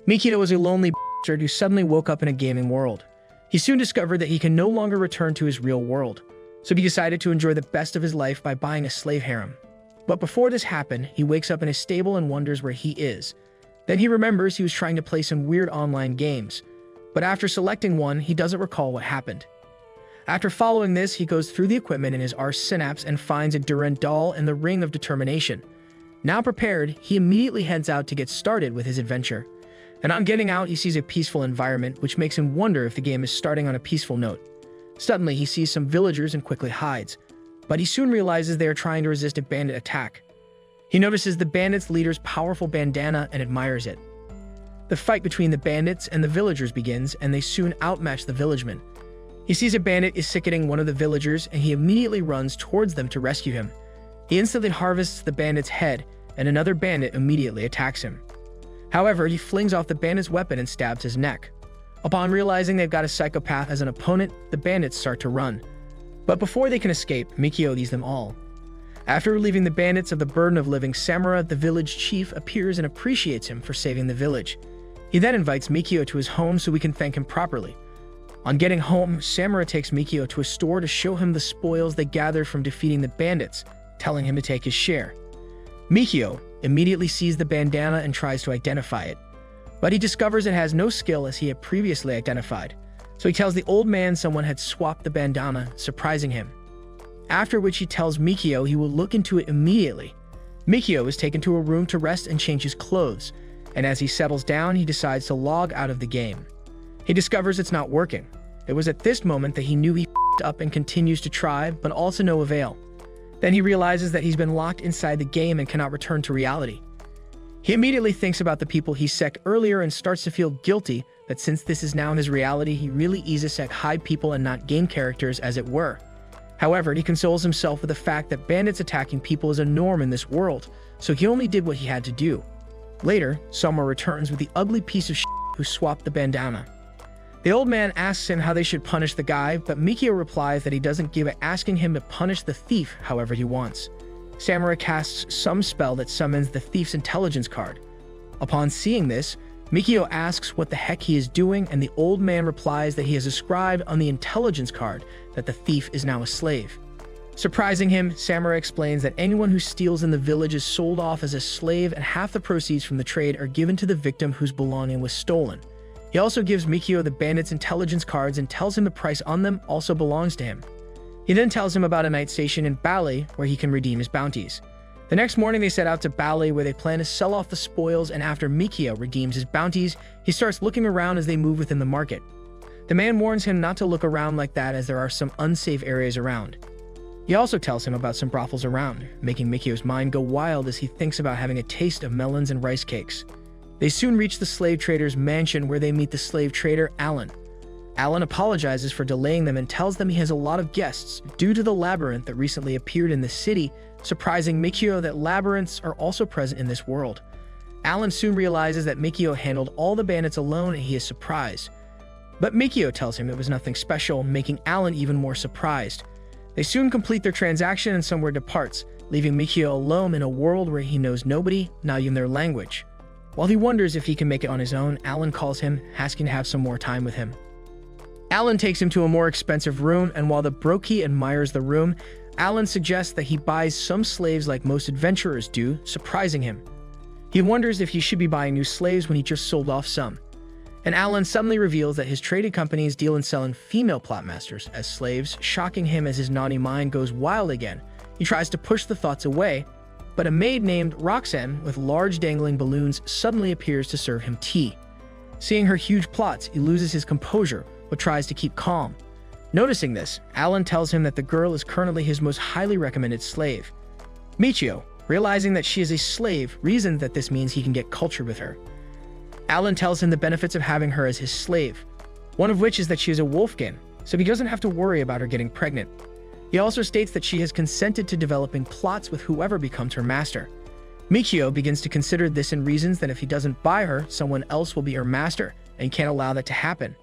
Mikio was a lonely bastard who suddenly woke up in a gaming world. He soon discovered that he can no longer return to his real world, so he decided to enjoy the best of his life by buying a slave harem. But before this happened, he wakes up in his stable and wonders where he is. Then he remembers he was trying to play some weird online games, but after selecting one, he doesn't recall what happened. After following this, he goes through the equipment in his Ars Synapse and finds a Durant doll and the Ring of Determination. Now prepared, he immediately heads out to get started with his adventure. And on getting out, he sees a peaceful environment, which makes him wonder if the game is starting on a peaceful note. Suddenly, he sees some villagers and quickly hides, but he soon realizes they are trying to resist a bandit attack. He notices the bandits' leader's powerful bandana and admires it. The fight between the bandits and the villagers begins, and they soon outmatch the villagemen. He sees a bandit is sickening one of the villagers, and he immediately runs towards them to rescue him. He instantly harvests the bandit's head, and another bandit immediately attacks him. However, he flings off the bandit's weapon and stabs his neck. Upon realizing they've got a psychopath as an opponent, the bandits start to run. But before they can escape, Mikio leads them all. After relieving the bandits of the burden of living, Samura, the village chief, appears and appreciates him for saving the village. He then invites Mikio to his home so he can thank him properly. On getting home, Samura takes Mikio to a store to show him the spoils they gathered from defeating the bandits, telling him to take his share. Mikio immediately sees the bandana and tries to identify it, but he discovers it has no skill as he had previously identified, so he tells the old man someone had swapped the bandana, surprising him. After which he tells Mikio he will look into it immediately. Mikio is taken to a room to rest and change his clothes, and as he settles down, he decides to log out of the game. He discovers it's not working. It was at this moment that he knew he f***ed up and continues to try, but also no avail. Then he realizes that he's been locked inside the game and cannot return to reality. He immediately thinks about the people he sect earlier and starts to feel guilty that since this is now his reality, he really is a sect hide people and not game characters as it were. However, he consoles himself with the fact that bandits attacking people is a norm in this world, so he only did what he had to do. Later, Samura returns with the ugly piece of shit who swapped the bandana. The old man asks him how they should punish the guy, but Mikio replies that he doesn't give it, asking him to punish the thief however he wants. Samura casts some spell that summons the thief's intelligence card. Upon seeing this, Mikio asks what the heck he is doing, and the old man replies that he has inscribed on the intelligence card that the thief is now a slave. Surprising him, Samura explains that anyone who steals in the village is sold off as a slave, and half the proceeds from the trade are given to the victim whose belonging was stolen. He also gives Mikio the bandit's intelligence cards and tells him the price on them also belongs to him. He then tells him about a night station in Bali where he can redeem his bounties. The next morning they set out to Bali where they plan to sell off the spoils, and after Mikio redeems his bounties, he starts looking around as they move within the market. The man warns him not to look around like that as there are some unsafe areas around. He also tells him about some brothels around, making Mikio's mind go wild as he thinks about having a taste of melons and rice cakes. They soon reach the slave trader's mansion where they meet the slave trader, Alan. Alan apologizes for delaying them and tells them he has a lot of guests due to the labyrinth that recently appeared in the city, surprising Mikio that labyrinths are also present in this world. Alan soon realizes that Mikio handled all the bandits alone and he is surprised. But Mikio tells him it was nothing special, making Alan even more surprised. They soon complete their transaction and somewhere departs, leaving Mikio alone in a world where he knows nobody, not even their language. While he wonders if he can make it on his own, Alan calls him, asking to have some more time with him. Alan takes him to a more expensive room, and while the brokey admires the room, Alan suggests that he buys some slaves like most adventurers do, surprising him. He wonders if he should be buying new slaves when he just sold off some. And Alan suddenly reveals that his trading companies deal in selling female plotmasters as slaves, shocking him as his naughty mind goes wild again. He tries to push the thoughts away, but a maid named Roxanne with large dangling balloons suddenly appears to serve him tea. Seeing her huge plots, he loses his composure, but tries to keep calm. Noticing this, Alan tells him that the girl is currently his most highly recommended slave. Michio, realizing that she is a slave, reasons that this means he can get cultured with her. Alan tells him the benefits of having her as his slave, one of which is that she is a wolfkin, so he doesn't have to worry about her getting pregnant. He also states that she has consented to developing plots with whoever becomes her master. Michio begins to consider this and reasons that if he doesn't buy her, someone else will be her master, and he can't allow that to happen.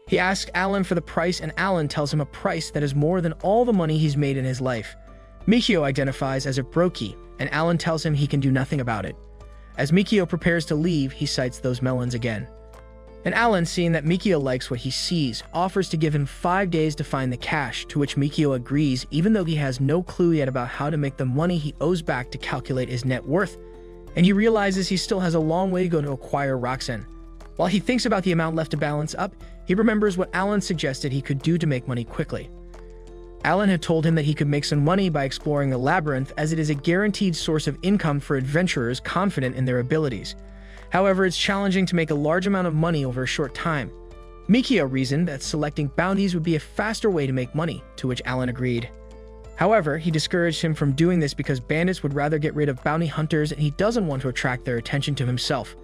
He asks Alan for the price, and Alan tells him a price that is more than all the money he's made in his life. Michio identifies as a brokey, and Alan tells him he can do nothing about it. As Mikio prepares to leave, he sights those melons again. And Alan, seeing that Mikio likes what he sees, offers to give him 5 days to find the cash, to which Mikio agrees, even though he has no clue yet about how to make the money he owes back to calculate his net worth, and he realizes he still has a long way to go to acquire Roxanne. While he thinks about the amount left to balance up, he remembers what Alan suggested he could do to make money quickly. Alan had told him that he could make some money by exploring the labyrinth, as it is a guaranteed source of income for adventurers confident in their abilities. However, it's challenging to make a large amount of money over a short time. Mikio reasoned that selecting bounties would be a faster way to make money, to which Alan agreed. However, he discouraged him from doing this because bandits would rather get rid of bounty hunters and he doesn't want to attract their attention to himself.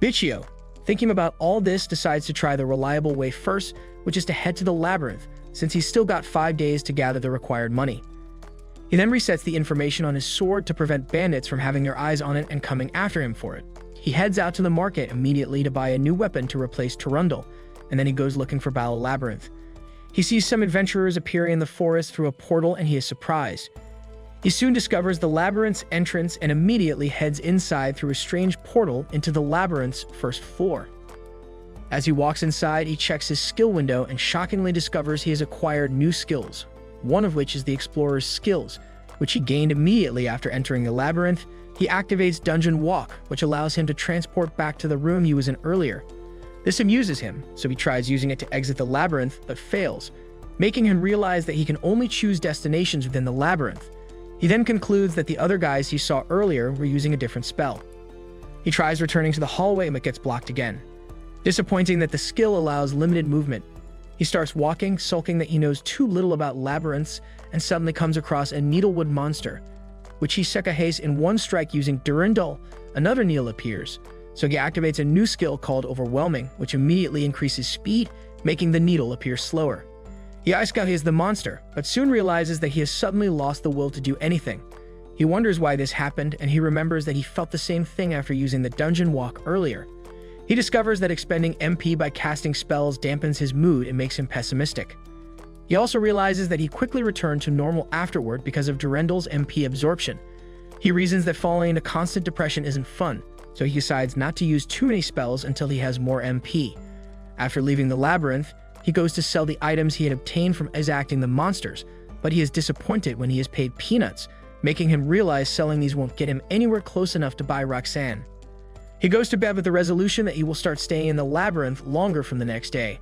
Bichio, thinking about all this, decides to try the reliable way first, which is to head to the labyrinth, since he's still got 5 days to gather the required money. He then resets the information on his sword to prevent bandits from having their eyes on it and coming after him for it. He heads out to the market immediately to buy a new weapon to replace Turundle, and then he goes looking for Battle Labyrinth. He sees some adventurers appearing in the forest through a portal and he is surprised. He soon discovers the labyrinth's entrance and immediately heads inside through a strange portal into the labyrinth's first floor. As he walks inside, he checks his skill window and shockingly discovers he has acquired new skills, one of which is the Explorer's Skills, which he gained immediately after entering the labyrinth. He activates Dungeon Walk, which allows him to transport back to the room he was in earlier. This amuses him, so he tries using it to exit the labyrinth, but fails, making him realize that he can only choose destinations within the labyrinth. He then concludes that the other guys he saw earlier were using a different spell. He tries returning to the hallway but gets blocked again. Disappointing that the skill allows limited movement, he starts walking, sulking that he knows too little about labyrinths, and suddenly comes across a needlewood monster, which he sekahase in one strike using Durandal. Another needle appears, so he activates a new skill called Overwhelming, which immediately increases speed, making the needle appear slower. He ice-sekahase the monster, but soon realizes that he has suddenly lost the will to do anything. He wonders why this happened, and he remembers that he felt the same thing after using the Dungeon Walk earlier. He discovers that expending MP by casting spells dampens his mood and makes him pessimistic. He also realizes that he quickly returned to normal afterward because of Durandal's MP absorption. He reasons that falling into constant depression isn't fun, so he decides not to use too many spells until he has more MP. After leaving the labyrinth, he goes to sell the items he had obtained from exacting the monsters, but he is disappointed when he is paid peanuts, making him realize selling these won't get him anywhere close enough to buy Roxanne. He goes to bed with the resolution that he will start staying in the labyrinth longer from the next day.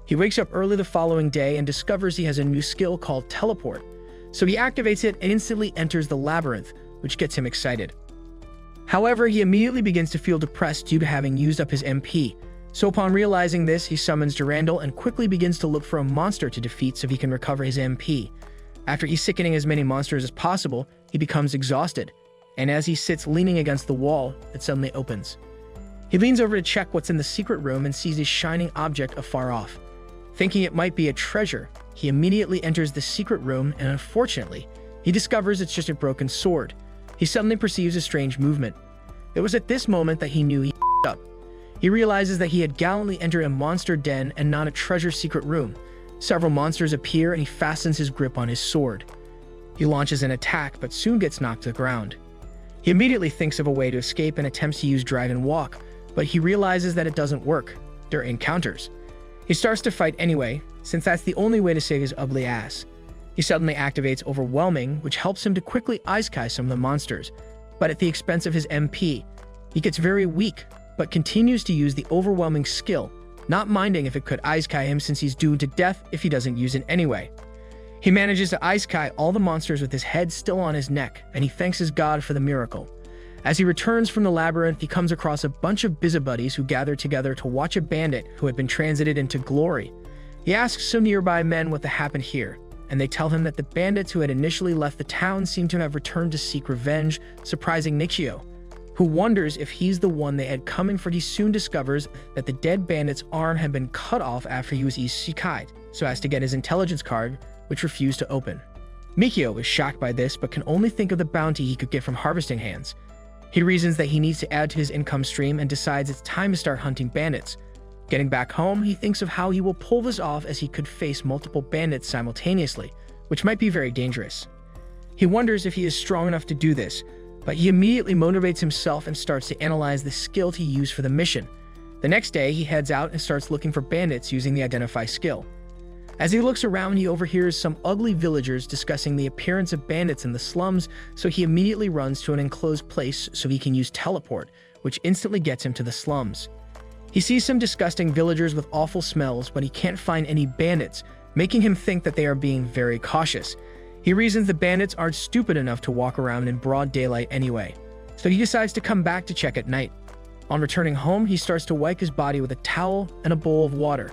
He wakes up early the following day and discovers he has a new skill called Teleport, so he activates it and instantly enters the labyrinth, which gets him excited. However, he immediately begins to feel depressed due to having used up his MP, so upon realizing this, he summons Durandal and quickly begins to look for a monster to defeat so he can recover his MP. After sickening as many monsters as possible, he becomes exhausted, and as he sits leaning against the wall, it suddenly opens. He leans over to check what's in the secret room and sees a shining object afar off. Thinking it might be a treasure, he immediately enters the secret room and unfortunately, he discovers it's just a broken sword. He suddenly perceives a strange movement. It was at this moment that he knew he f***ed up. He realizes that he had gallantly entered a monster den and not a treasure secret room. Several monsters appear and he fastens his grip on his sword. He launches an attack but soon gets knocked to the ground. He immediately thinks of a way to escape and attempts to use Dragon Walk, but he realizes that it doesn't work during encounters. He starts to fight anyway, since that's the only way to save his ugly ass. He suddenly activates Overwhelming, which helps him to quickly ice-kai some of the monsters, but at the expense of his MP. He gets very weak, but continues to use the Overwhelming skill, not minding if it could ice-kai him since he's doomed to death if he doesn't use it anyway. He manages to ice-kai all the monsters with his head still on his neck, and he thanks his god for the miracle. As he returns from the labyrinth, he comes across a bunch of busybodies who gather together to watch a bandit who had been transited into glory. He asks some nearby men what happened here, and they tell him that the bandits who had initially left the town seem to have returned to seek revenge, surprising Nichio, who wonders if he's the one they had coming for. He soon discovers that the dead bandit's arm had been cut off after he was isekai'd, so as to get his intelligence card, which refused to open. Mikio is shocked by this but can only think of the bounty he could get from harvesting hands. He reasons that he needs to add to his income stream and decides it's time to start hunting bandits. Getting back home, he thinks of how he will pull this off as he could face multiple bandits simultaneously, which might be very dangerous. He wonders if he is strong enough to do this, but he immediately motivates himself and starts to analyze the skill to use for the mission. The next day, he heads out and starts looking for bandits using the Identify skill. As he looks around, he overhears some ugly villagers discussing the appearance of bandits in the slums, so he immediately runs to an enclosed place so he can use teleport, which instantly gets him to the slums. He sees some disgusting villagers with awful smells, but he can't find any bandits, making him think that they are being very cautious. He reasons the bandits aren't stupid enough to walk around in broad daylight anyway, so he decides to come back to check at night. On returning home, he starts to wipe his body with a towel and a bowl of water.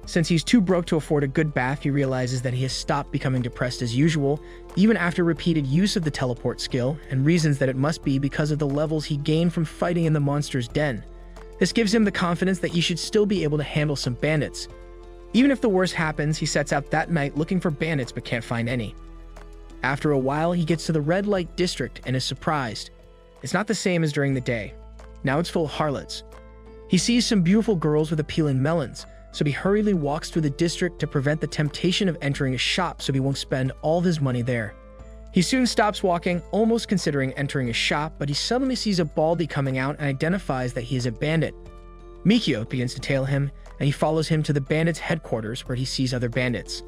Since he's too broke to afford a good bath, he realizes that he has stopped becoming depressed as usual, even after repeated use of the teleport skill, and reasons that it must be because of the levels he gained from fighting in the monster's den. This gives him the confidence that he should still be able to handle some bandits. Even if the worst happens, he sets out that night looking for bandits but can't find any. After a while, he gets to the red light district and is surprised. It's not the same as during the day. Now it's full of harlots. He sees some beautiful girls with appealing melons, so he hurriedly walks through the district to prevent the temptation of entering a shop so he won't spend all of his money there. He soon stops walking, almost considering entering a shop, but he suddenly sees a baldy coming out and identifies that he is a bandit. Mikio begins to tail him, and he follows him to the bandits' headquarters where he sees other bandits.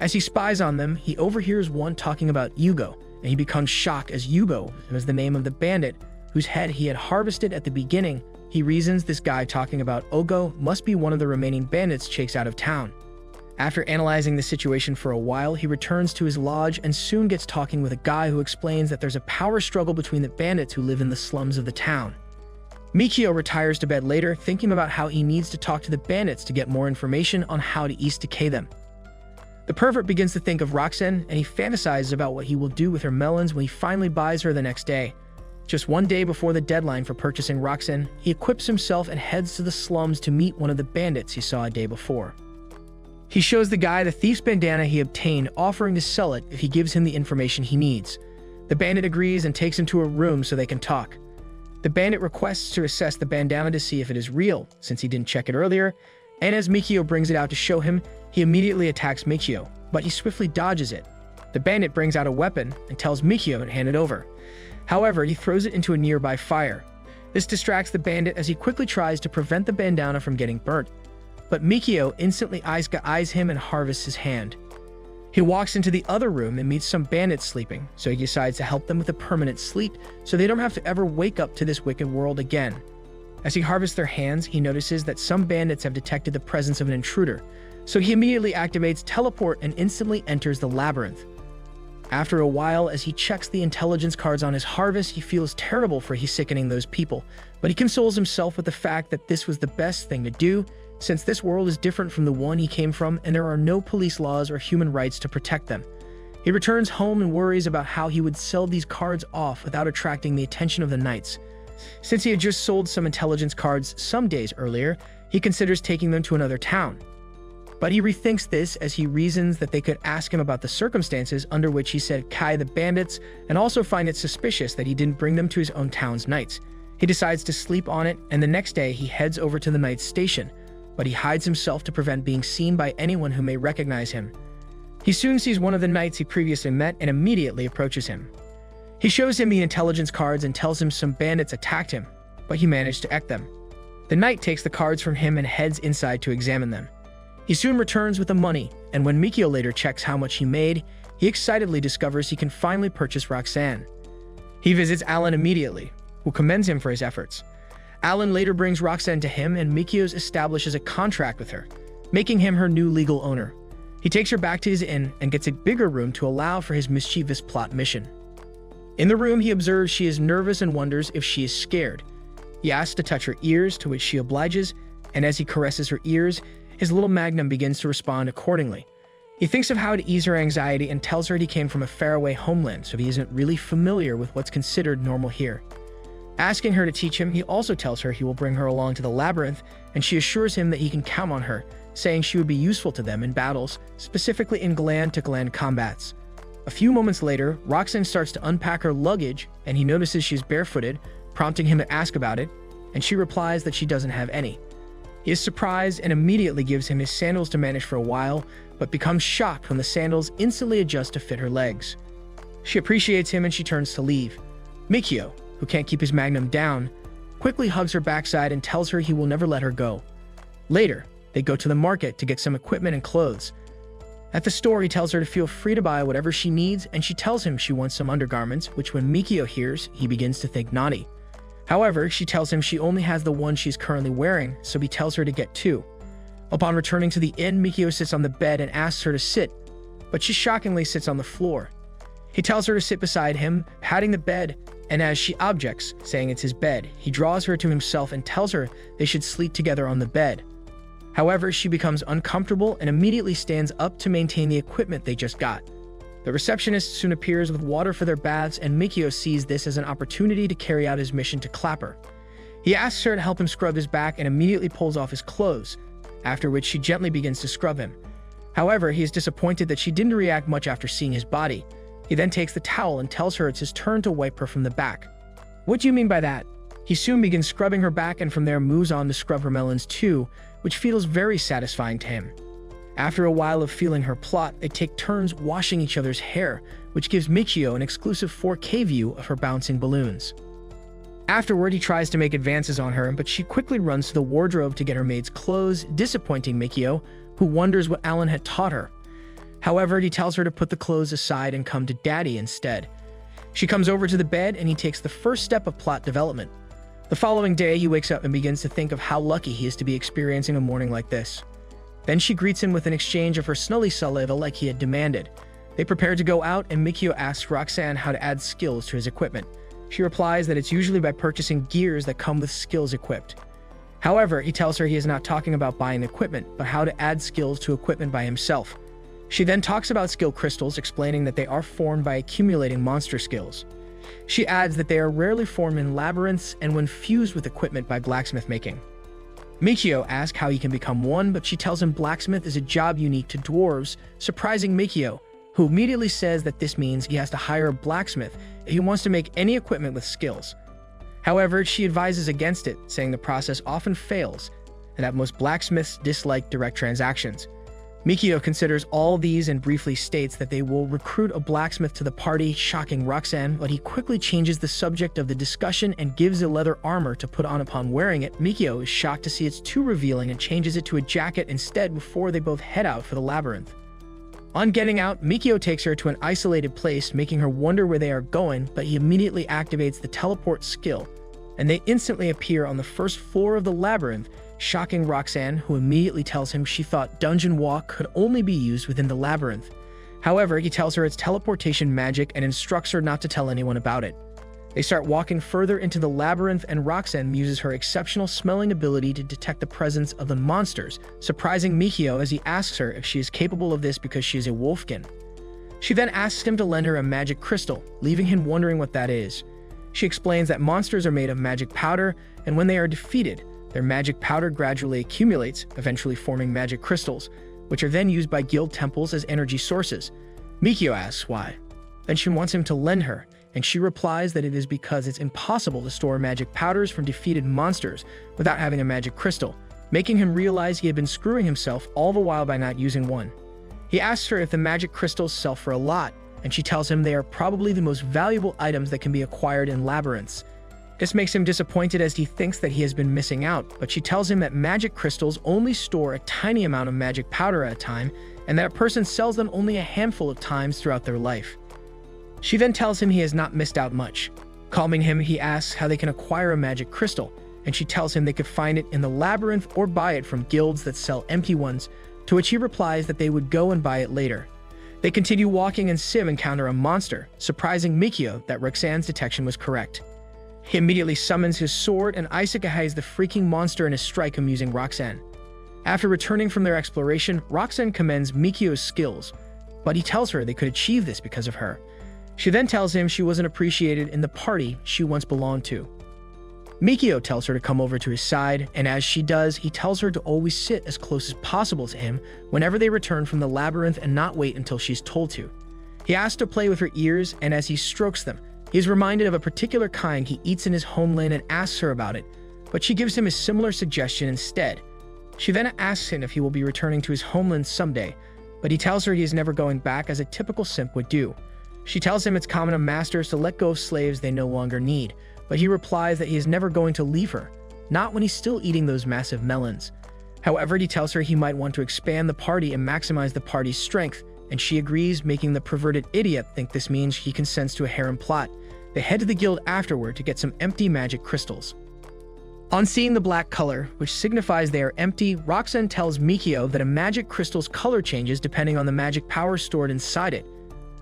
As he spies on them, he overhears one talking about Yugo, and he becomes shocked as Yugo was the name of the bandit whose head he had harvested at the beginning. He reasons this guy talking about Ogo must be one of the remaining bandits chased out of town. After analyzing the situation for a while, he returns to his lodge and soon gets talking with a guy who explains that there's a power struggle between the bandits who live in the slums of the town. Mikio retires to bed later, thinking about how he needs to talk to the bandits to get more information on how to East Decay them. The pervert begins to think of Roxanne, and he fantasizes about what he will do with her melons when he finally buys her the next day. Just one day before the deadline for purchasing Roxanne, he equips himself and heads to the slums to meet one of the bandits he saw a day before. He shows the guy the thief's bandana he obtained, offering to sell it if he gives him the information he needs. The bandit agrees and takes him to a room so they can talk. The bandit requests to assess the bandana to see if it is real, since he didn't check it earlier, and as Mikio brings it out to show him, he immediately attacks Mikio, but he swiftly dodges it. The bandit brings out a weapon and tells Mikio to hand it over. However, he throws it into a nearby fire. This distracts the bandit as he quickly tries to prevent the bandana from getting burnt, but Mikio instantly eyes him and harvests his hand. He walks into the other room and meets some bandits sleeping, so he decides to help them with a permanent sleep so they don't have to ever wake up to this wicked world again. As he harvests their hands, he notices that some bandits have detected the presence of an intruder, so he immediately activates teleport and instantly enters the labyrinth. After a while, as he checks the intelligence cards on his harvest, he feels terrible for sickening those people, but he consoles himself with the fact that this was the best thing to do, since this world is different from the one he came from and there are no police laws or human rights to protect them. He returns home and worries about how he would sell these cards off without attracting the attention of the knights. Since he had just sold some intelligence cards some days earlier, he considers taking them to another town. But he rethinks this as he reasons that they could ask him about the circumstances under which he said Kai the bandits, and also find it suspicious that he didn't bring them to his own town's knights. He decides to sleep on it, and the next day he heads over to the knight's station, but he hides himself to prevent being seen by anyone who may recognize him. He soon sees one of the knights he previously met and immediately approaches him. He shows him the intelligence cards and tells him some bandits attacked him, but he managed to eke them. The knight takes the cards from him and heads inside to examine them. He soon returns with the money, and when Mikio later checks how much he made, he excitedly discovers he can finally purchase Roxanne. He visits Alan immediately, who commends him for his efforts. Alan later brings Roxanne to him, and Mikio establishes a contract with her, making him her new legal owner. He takes her back to his inn and gets a bigger room to allow for his mischievous plot mission. In the room, he observes she is nervous and wonders if she is scared. He asks to touch her ears, to which she obliges, and as he caresses her ears, his little magnum begins to respond accordingly. He thinks of how to ease her anxiety and tells her he came from a faraway homeland, so he isn't really familiar with what's considered normal here. Asking her to teach him, he also tells her he will bring her along to the labyrinth, and she assures him that he can count on her, saying she would be useful to them in battles, specifically in gland-to-gland combats. A few moments later, Roxanne starts to unpack her luggage, and he notices she's barefooted, prompting him to ask about it, and she replies that she doesn't have any. He is surprised and immediately gives him his sandals to manage for a while, but becomes shocked when the sandals instantly adjust to fit her legs. She appreciates him and she turns to leave. Mikio, who can't keep his magnum down, quickly hugs her backside and tells her he will never let her go. Later, they go to the market to get some equipment and clothes. At the store, he tells her to feel free to buy whatever she needs, and she tells him she wants some undergarments, which when Mikio hears, he begins to think naughty. However, she tells him she only has the one she's currently wearing, so he tells her to get two. Upon returning to the inn, Mikio sits on the bed and asks her to sit, but she shockingly sits on the floor. He tells her to sit beside him, patting the bed, and as she objects, saying it's his bed, he draws her to himself and tells her they should sleep together on the bed. However, she becomes uncomfortable and immediately stands up to maintain the equipment they just got. The receptionist soon appears with water for their baths, and Mikio sees this as an opportunity to carry out his mission to clap her. He asks her to help him scrub his back and immediately pulls off his clothes, after which she gently begins to scrub him. However, he is disappointed that she didn't react much after seeing his body. He then takes the towel and tells her it's his turn to wipe her from the back. What do you mean by that? He soon begins scrubbing her back and from there moves on to scrub her melons too, which feels very satisfying to him. After a while of feeling her plot, they take turns washing each other's hair, which gives Mikio an exclusive 4K view of her bouncing balloons. Afterward, he tries to make advances on her, but she quickly runs to the wardrobe to get her maid's clothes, disappointing Mikio, who wonders what Alan had taught her. However, he tells her to put the clothes aside and come to Daddy instead. She comes over to the bed and he takes the first step of plot development. The following day, he wakes up and begins to think of how lucky he is to be experiencing a morning like this. Then she greets him with an exchange of her snully saliva like he had demanded. They prepare to go out and Mikio asks Roxanne how to add skills to his equipment. She replies that it's usually by purchasing gears that come with skills equipped. However, he tells her he is not talking about buying equipment, but how to add skills to equipment by himself. She then talks about skill crystals, explaining that they are formed by accumulating monster skills. She adds that they are rarely formed in labyrinths and when fused with equipment by blacksmith making. Mikio asks how he can become one, but she tells him blacksmith is a job unique to dwarves, surprising Mikio, who immediately says that this means he has to hire a blacksmith if he wants to make any equipment with skills. However, she advises against it, saying the process often fails and that most blacksmiths dislike direct transactions. Mikio considers all these and briefly states that they will recruit a blacksmith to the party, shocking Roxanne, but he quickly changes the subject of the discussion and gives a leather armor to put on upon wearing it. Mikio is shocked to see it's too revealing and changes it to a jacket instead before they both head out for the labyrinth. On getting out, Mikio takes her to an isolated place, making her wonder where they are going, but he immediately activates the teleport skill, and they instantly appear on the first floor of the labyrinth, shocking Roxanne, who immediately tells him she thought dungeon walk could only be used within the labyrinth. However, he tells her it's teleportation magic and instructs her not to tell anyone about it. They start walking further into the labyrinth and Roxanne uses her exceptional smelling ability to detect the presence of the monsters, surprising Mikio as he asks her if she is capable of this because she is a wolfkin. She then asks him to lend her a magic crystal, leaving him wondering what that is. She explains that monsters are made of magic powder, and when they are defeated, their magic powder gradually accumulates, eventually forming magic crystals, which are then used by guild temples as energy sources. Mikio asks why. Then she wants him to lend her, and she replies that it is because it's impossible to store magic powders from defeated monsters without having a magic crystal, making him realize he had been screwing himself all the while by not using one. He asks her if the magic crystals sell for a lot, and she tells him they are probably the most valuable items that can be acquired in labyrinths. This makes him disappointed as he thinks that he has been missing out, but she tells him that magic crystals only store a tiny amount of magic powder at a time, and that a person sells them only a handful of times throughout their life. She then tells him he has not missed out much. Calming him, he asks how they can acquire a magic crystal, and she tells him they could find it in the labyrinth or buy it from guilds that sell empty ones, to which he replies that they would go and buy it later. They continue walking and Sim encounter a monster, surprising Mikio that Roxanne's detection was correct. He immediately summons his sword and Isekai's the freaking monster in a strike, amusing Roxanne. After returning from their exploration, Roxanne commends Mikio's skills, but he tells her they could achieve this because of her. She then tells him she wasn't appreciated in the party she once belonged to. Mikio tells her to come over to his side, and as she does, he tells her to always sit as close as possible to him whenever they return from the labyrinth and not wait until she's told to. He asks to play with her ears, and as he strokes them, he is reminded of a particular kind he eats in his homeland and asks her about it, but she gives him a similar suggestion instead. She then asks him if he will be returning to his homeland someday, but he tells her he is never going back as a typical simp would do. She tells him it's common of masters to let go of slaves they no longer need, but he replies that he is never going to leave her, not when he's still eating those massive melons. However, he tells her he might want to expand the party and maximize the party's strength, and she agrees, making the perverted idiot think this means he consents to a harem plot. They head to the guild afterward to get some empty magic crystals. On seeing the black color, which signifies they are empty, Roxanne tells Mikio that a magic crystal's color changes depending on the magic power stored inside it.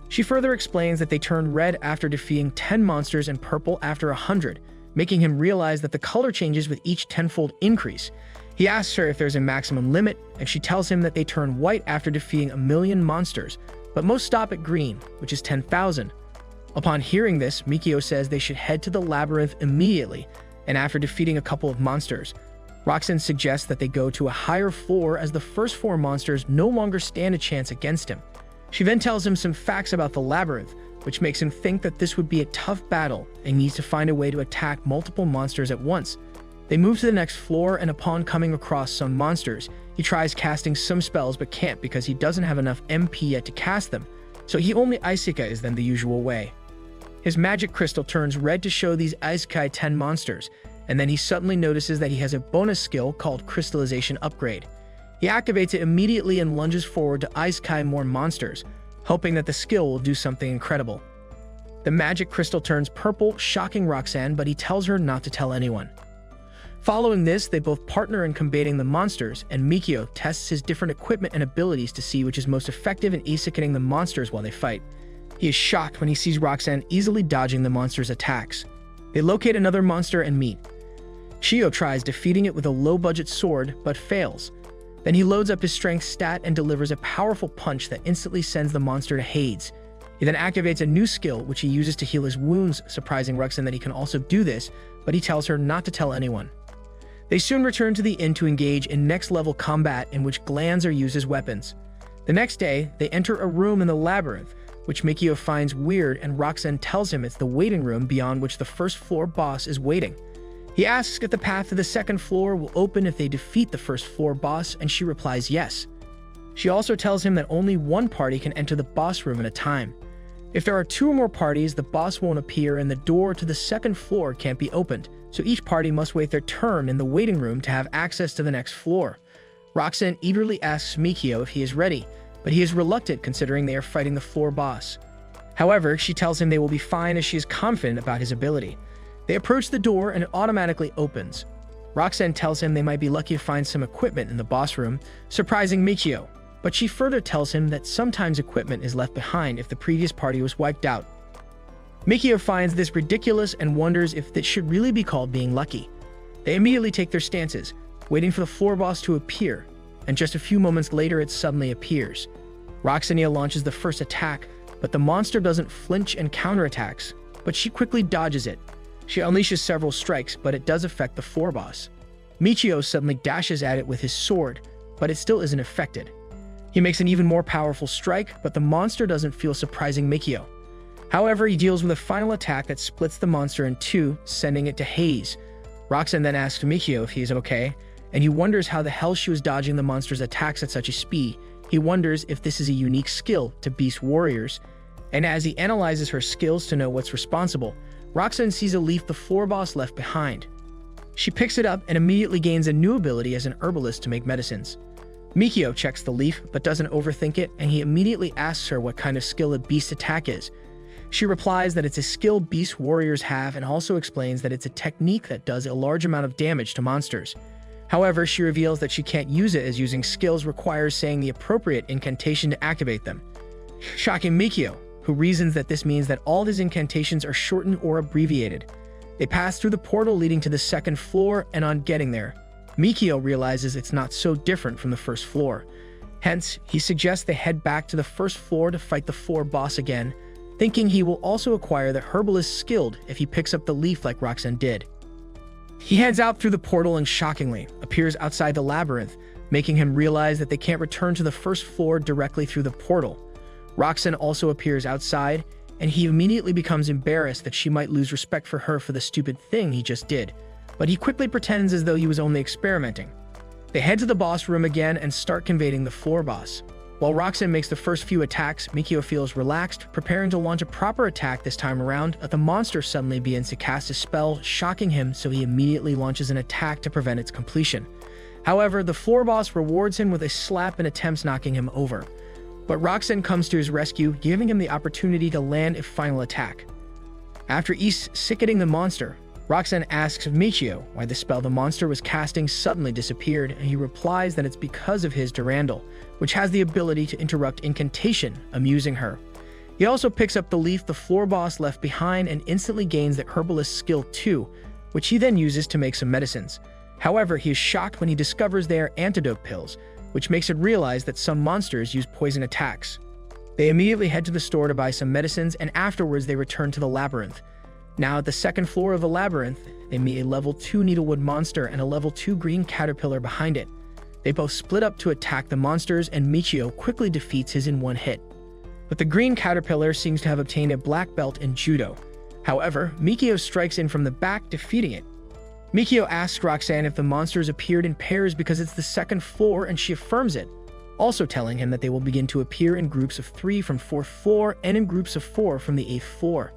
She further explains that they turn red after defeating 10 monsters and purple after 100, making him realize that the color changes with each tenfold increase. He asks her if there's a maximum limit, and she tells him that they turn white after defeating 1,000,000 monsters, but most stop at green, which is 10,000. Upon hearing this, Mikio says they should head to the labyrinth immediately, and after defeating a couple of monsters, Roxanne suggests that they go to a higher floor as the first 4 monsters no longer stand a chance against him. She then tells him some facts about the labyrinth, which makes him think that this would be a tough battle and needs to find a way to attack multiple monsters at once. They move to the next floor, and upon coming across some monsters, he tries casting some spells but can't because he doesn't have enough MP yet to cast them, so he only Isekais them the usual way. His magic crystal turns red to show these Isekai 10 monsters, and then he suddenly notices that he has a bonus skill called Crystallization Upgrade. He activates it immediately and lunges forward to Isekai more monsters, hoping that the skill will do something incredible. The magic crystal turns purple, shocking Roxanne, but he tells her not to tell anyone. Following this, they both partner in combating the monsters, and Mikio tests his different equipment and abilities to see which is most effective in isekaiing the monsters while they fight. He is shocked when he sees Roxanne easily dodging the monster's attacks. They locate another monster and meet. Shio tries defeating it with a low-budget sword, but fails. Then he loads up his strength stat and delivers a powerful punch that instantly sends the monster to Hades. He then activates a new skill, which he uses to heal his wounds, surprising Roxanne that he can also do this, but he tells her not to tell anyone. They soon return to the inn to engage in next-level combat in which glands are used as weapons. The next day, they enter a room in the labyrinth, which Mikio finds weird, and Roxanne tells him it's the waiting room beyond which the first floor boss is waiting. He asks if the path to the second floor will open if they defeat the first floor boss, and she replies yes. She also tells him that only one party can enter the boss room at a time. If there are 2 or more parties, the boss won't appear and the door to the second floor can't be opened, so each party must wait their turn in the waiting room to have access to the next floor. Roxanne eagerly asks Mikio if he is ready, but he is reluctant considering they are fighting the floor boss. However, she tells him they will be fine as she is confident about his ability. They approach the door and it automatically opens. Roxanne tells him they might be lucky to find some equipment in the boss room, surprising Mikio, but she further tells him that sometimes equipment is left behind if the previous party was wiped out. Mikio finds this ridiculous and wonders if this should really be called being lucky. They immediately take their stances, waiting for the floor boss to appear, and just a few moments later it suddenly appears. Roxanne launches the first attack, but the monster doesn't flinch and counterattacks, but she quickly dodges it. She unleashes several strikes, but it does affect the floor boss. Michio suddenly dashes at it with his sword, but it still isn't affected. He makes an even more powerful strike, but the monster doesn't feel, surprising Mikio. However, he deals with a final attack that splits the monster in 2, sending it to Hades. Roxanne then asks Mikio if he is okay, and he wonders how the hell she was dodging the monster's attacks at such a speed. He wonders if this is a unique skill to beast warriors, and as he analyzes her skills to know what's responsible, Roxanne sees a leaf the floor boss left behind. She picks it up and immediately gains a new ability as an herbalist to make medicines. Mikio checks the leaf but doesn't overthink it, and he immediately asks her what kind of skill a beast attack is. She replies that it's a skill beast warriors have, and also explains that it's a technique that does a large amount of damage to monsters. However, she reveals that she can't use it as using skills requires saying the appropriate incantation to activate them, shocking Mikio, who reasons that this means that all his incantations are shortened or abbreviated. They pass through the portal leading to the second floor, and on getting there, Mikio realizes it's not so different from the first floor. Hence, he suggests they head back to the first floor to fight the floor boss again, thinking he will also acquire the herbalist skilled if he picks up the leaf like Roxanne did. He heads out through the portal and shockingly appears outside the labyrinth, making him realize that they can't return to the first floor directly through the portal. Roxanne also appears outside, and he immediately becomes embarrassed that she might lose respect for her for the stupid thing he just did, but he quickly pretends as though he was only experimenting. They head to the boss room again and start conveying the floor boss. While Roxanne makes the first few attacks, Mikio feels relaxed, preparing to launch a proper attack this time around, but the monster suddenly begins to cast a spell, shocking him, so he immediately launches an attack to prevent its completion. However, the floor boss rewards him with a slap and attempts knocking him over. But Roxanne comes to his rescue, giving him the opportunity to land a final attack. After East sickening the monster, Roxanne asks Mikio why the spell the monster was casting suddenly disappeared, and he replies that it's because of his Durandal, which has the ability to interrupt incantation, amusing her. He also picks up the leaf the floor boss left behind and instantly gains the herbalist skill 2, which he then uses to make some medicines. However, he is shocked when he discovers they are antidote pills, which makes him realize that some monsters use poison attacks. They immediately head to the store to buy some medicines, and afterwards they return to the labyrinth. Now at the second floor of the labyrinth, they meet a level 2 needlewood monster and a level 2 green caterpillar behind it. They both split up to attack the monsters, and Mikio quickly defeats his in one hit. But the green caterpillar seems to have obtained a black belt in judo. However, Mikio strikes in from the back, defeating it. Mikio asks Roxanne if the monsters appeared in pairs because it's the second floor, and she affirms it, also telling him that they will begin to appear in groups of 3 from 4th floor and in groups of 4 from the 8th floor.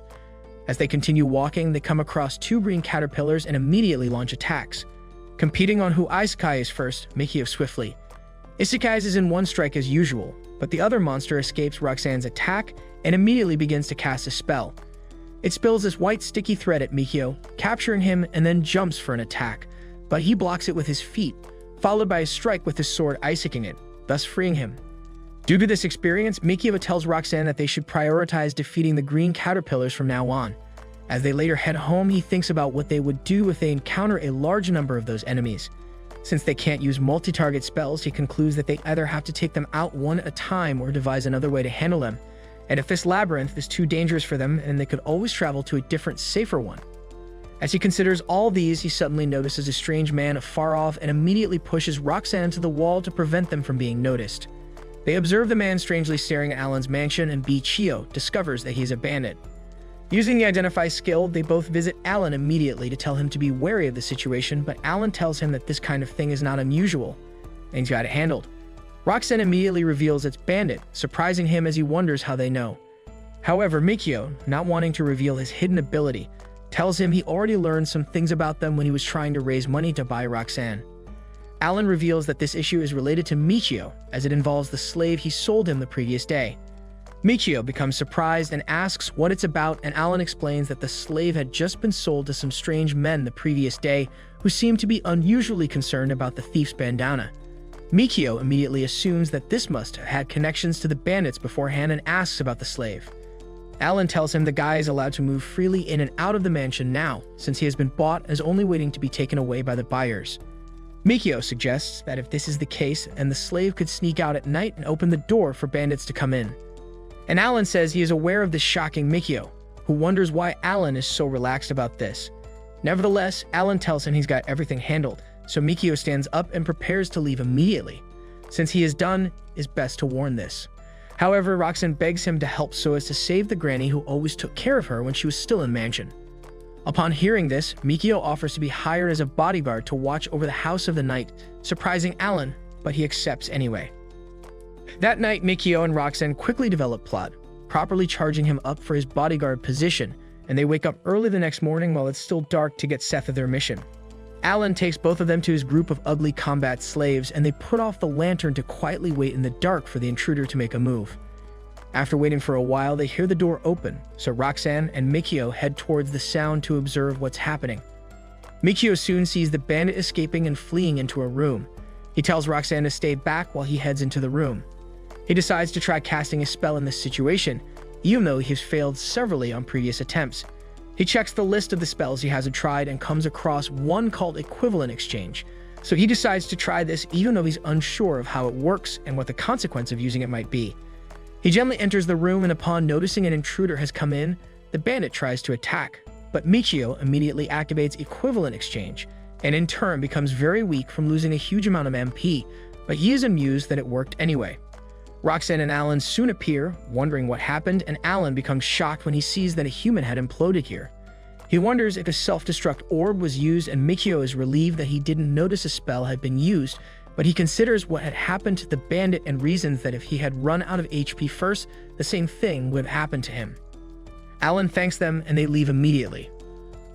As they continue walking, they come across 2 green caterpillars and immediately launch attacks. Competing on who Isekai is first, Mikio swiftly. Isekai's is in one strike as usual, but the other monster escapes Roxanne's attack and immediately begins to cast a spell. It spills this white sticky thread at Mikio, capturing him, and then jumps for an attack, but he blocks it with his feet, followed by a strike with his sword icing it, thus freeing him. Due to this experience, Mikio tells Roxanne that they should prioritize defeating the green caterpillars from now on. As they later head home, he thinks about what they would do if they encounter a large number of those enemies. Since they can't use multi-target spells, he concludes that they either have to take them out one at a time or devise another way to handle them. And if this labyrinth is too dangerous for them, then they could always travel to a different, safer one. As he considers all these, he suddenly notices a strange man afar off and immediately pushes Roxanne to the wall to prevent them from being noticed. They observe the man strangely staring at Alan's mansion, and Chio discovers that he is a bandit. Using the Identify skill, they both visit Alan immediately to tell him to be wary of the situation, but Alan tells him that this kind of thing is not unusual, and he's got it handled. Roxanne immediately reveals it's Bandit, surprising him as he wonders how they know. However, Mikio, not wanting to reveal his hidden ability, tells him he already learned some things about them when he was trying to raise money to buy Roxanne. Alan reveals that this issue is related to Mikio, as it involves the slave he sold him the previous day. Mikio becomes surprised and asks what it's about, and Alan explains that the slave had just been sold to some strange men the previous day who seemed to be unusually concerned about the thief's bandana. Mikio immediately assumes that this must have had connections to the bandits beforehand and asks about the slave. Alan tells him the guy is allowed to move freely in and out of the mansion now, since he has been bought and is only waiting to be taken away by the buyers. Mikio suggests that if this is the case, then the slave could sneak out at night and open the door for bandits to come in. And Alan says he is aware of this, shocking Mikio, who wonders why Alan is so relaxed about this. Nevertheless, Alan tells him he's got everything handled, so Mikio stands up and prepares to leave immediately. Since he is done, it's best to warn this. However, Roxanne begs him to help so as to save the granny who always took care of her when she was still in mansion. Upon hearing this, Mikio offers to be hired as a bodyguard to watch over the house of the night, surprising Alan, but he accepts anyway. That night, Mikio and Roxanne quickly develop plot, properly charging him up for his bodyguard position, and they wake up early the next morning while it's still dark to get Seth of their mission. Alan takes both of them to his group of ugly combat slaves, and they put off the lantern to quietly wait in the dark for the intruder to make a move. After waiting for a while, they hear the door open, so Roxanne and Mikio head towards the sound to observe what's happening. Mikio soon sees the bandit escaping and fleeing into a room. He tells Roxanne to stay back while he heads into the room. He decides to try casting a spell in this situation, even though he's failed severally on previous attempts. He checks the list of the spells he hasn't tried and comes across one called Equivalent Exchange, so he decides to try this even though he's unsure of how it works and what the consequence of using it might be. He gently enters the room, and upon noticing an intruder has come in, the bandit tries to attack, but Mikio immediately activates Equivalent Exchange, and in turn becomes very weak from losing a huge amount of MP, but he is amused that it worked anyway. Roxanne and Alan soon appear, wondering what happened, and Alan becomes shocked when he sees that a human had imploded here. He wonders if a self-destruct orb was used, and Mikio is relieved that he didn't notice a spell had been used but he considers what had happened to the bandit and reasons that if he had run out of HP first, the same thing would have happened to him. Alan thanks them and they leave immediately.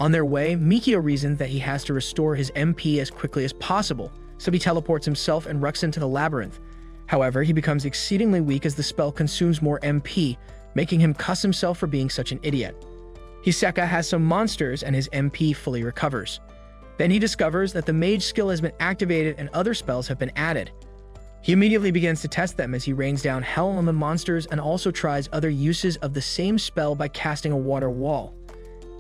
On their way, Mikio reasons that he has to restore his MP as quickly as possible, so he teleports himself and Ruxin to the labyrinth. However, he becomes exceedingly weak as the spell consumes more MP, making him cuss himself for being such an idiot. Hiseka has some monsters and his MP fully recovers. Then he discovers that the mage skill has been activated and other spells have been added. He immediately begins to test them as he rains down hell on the monsters and also tries other uses of the same spell by casting a water wall.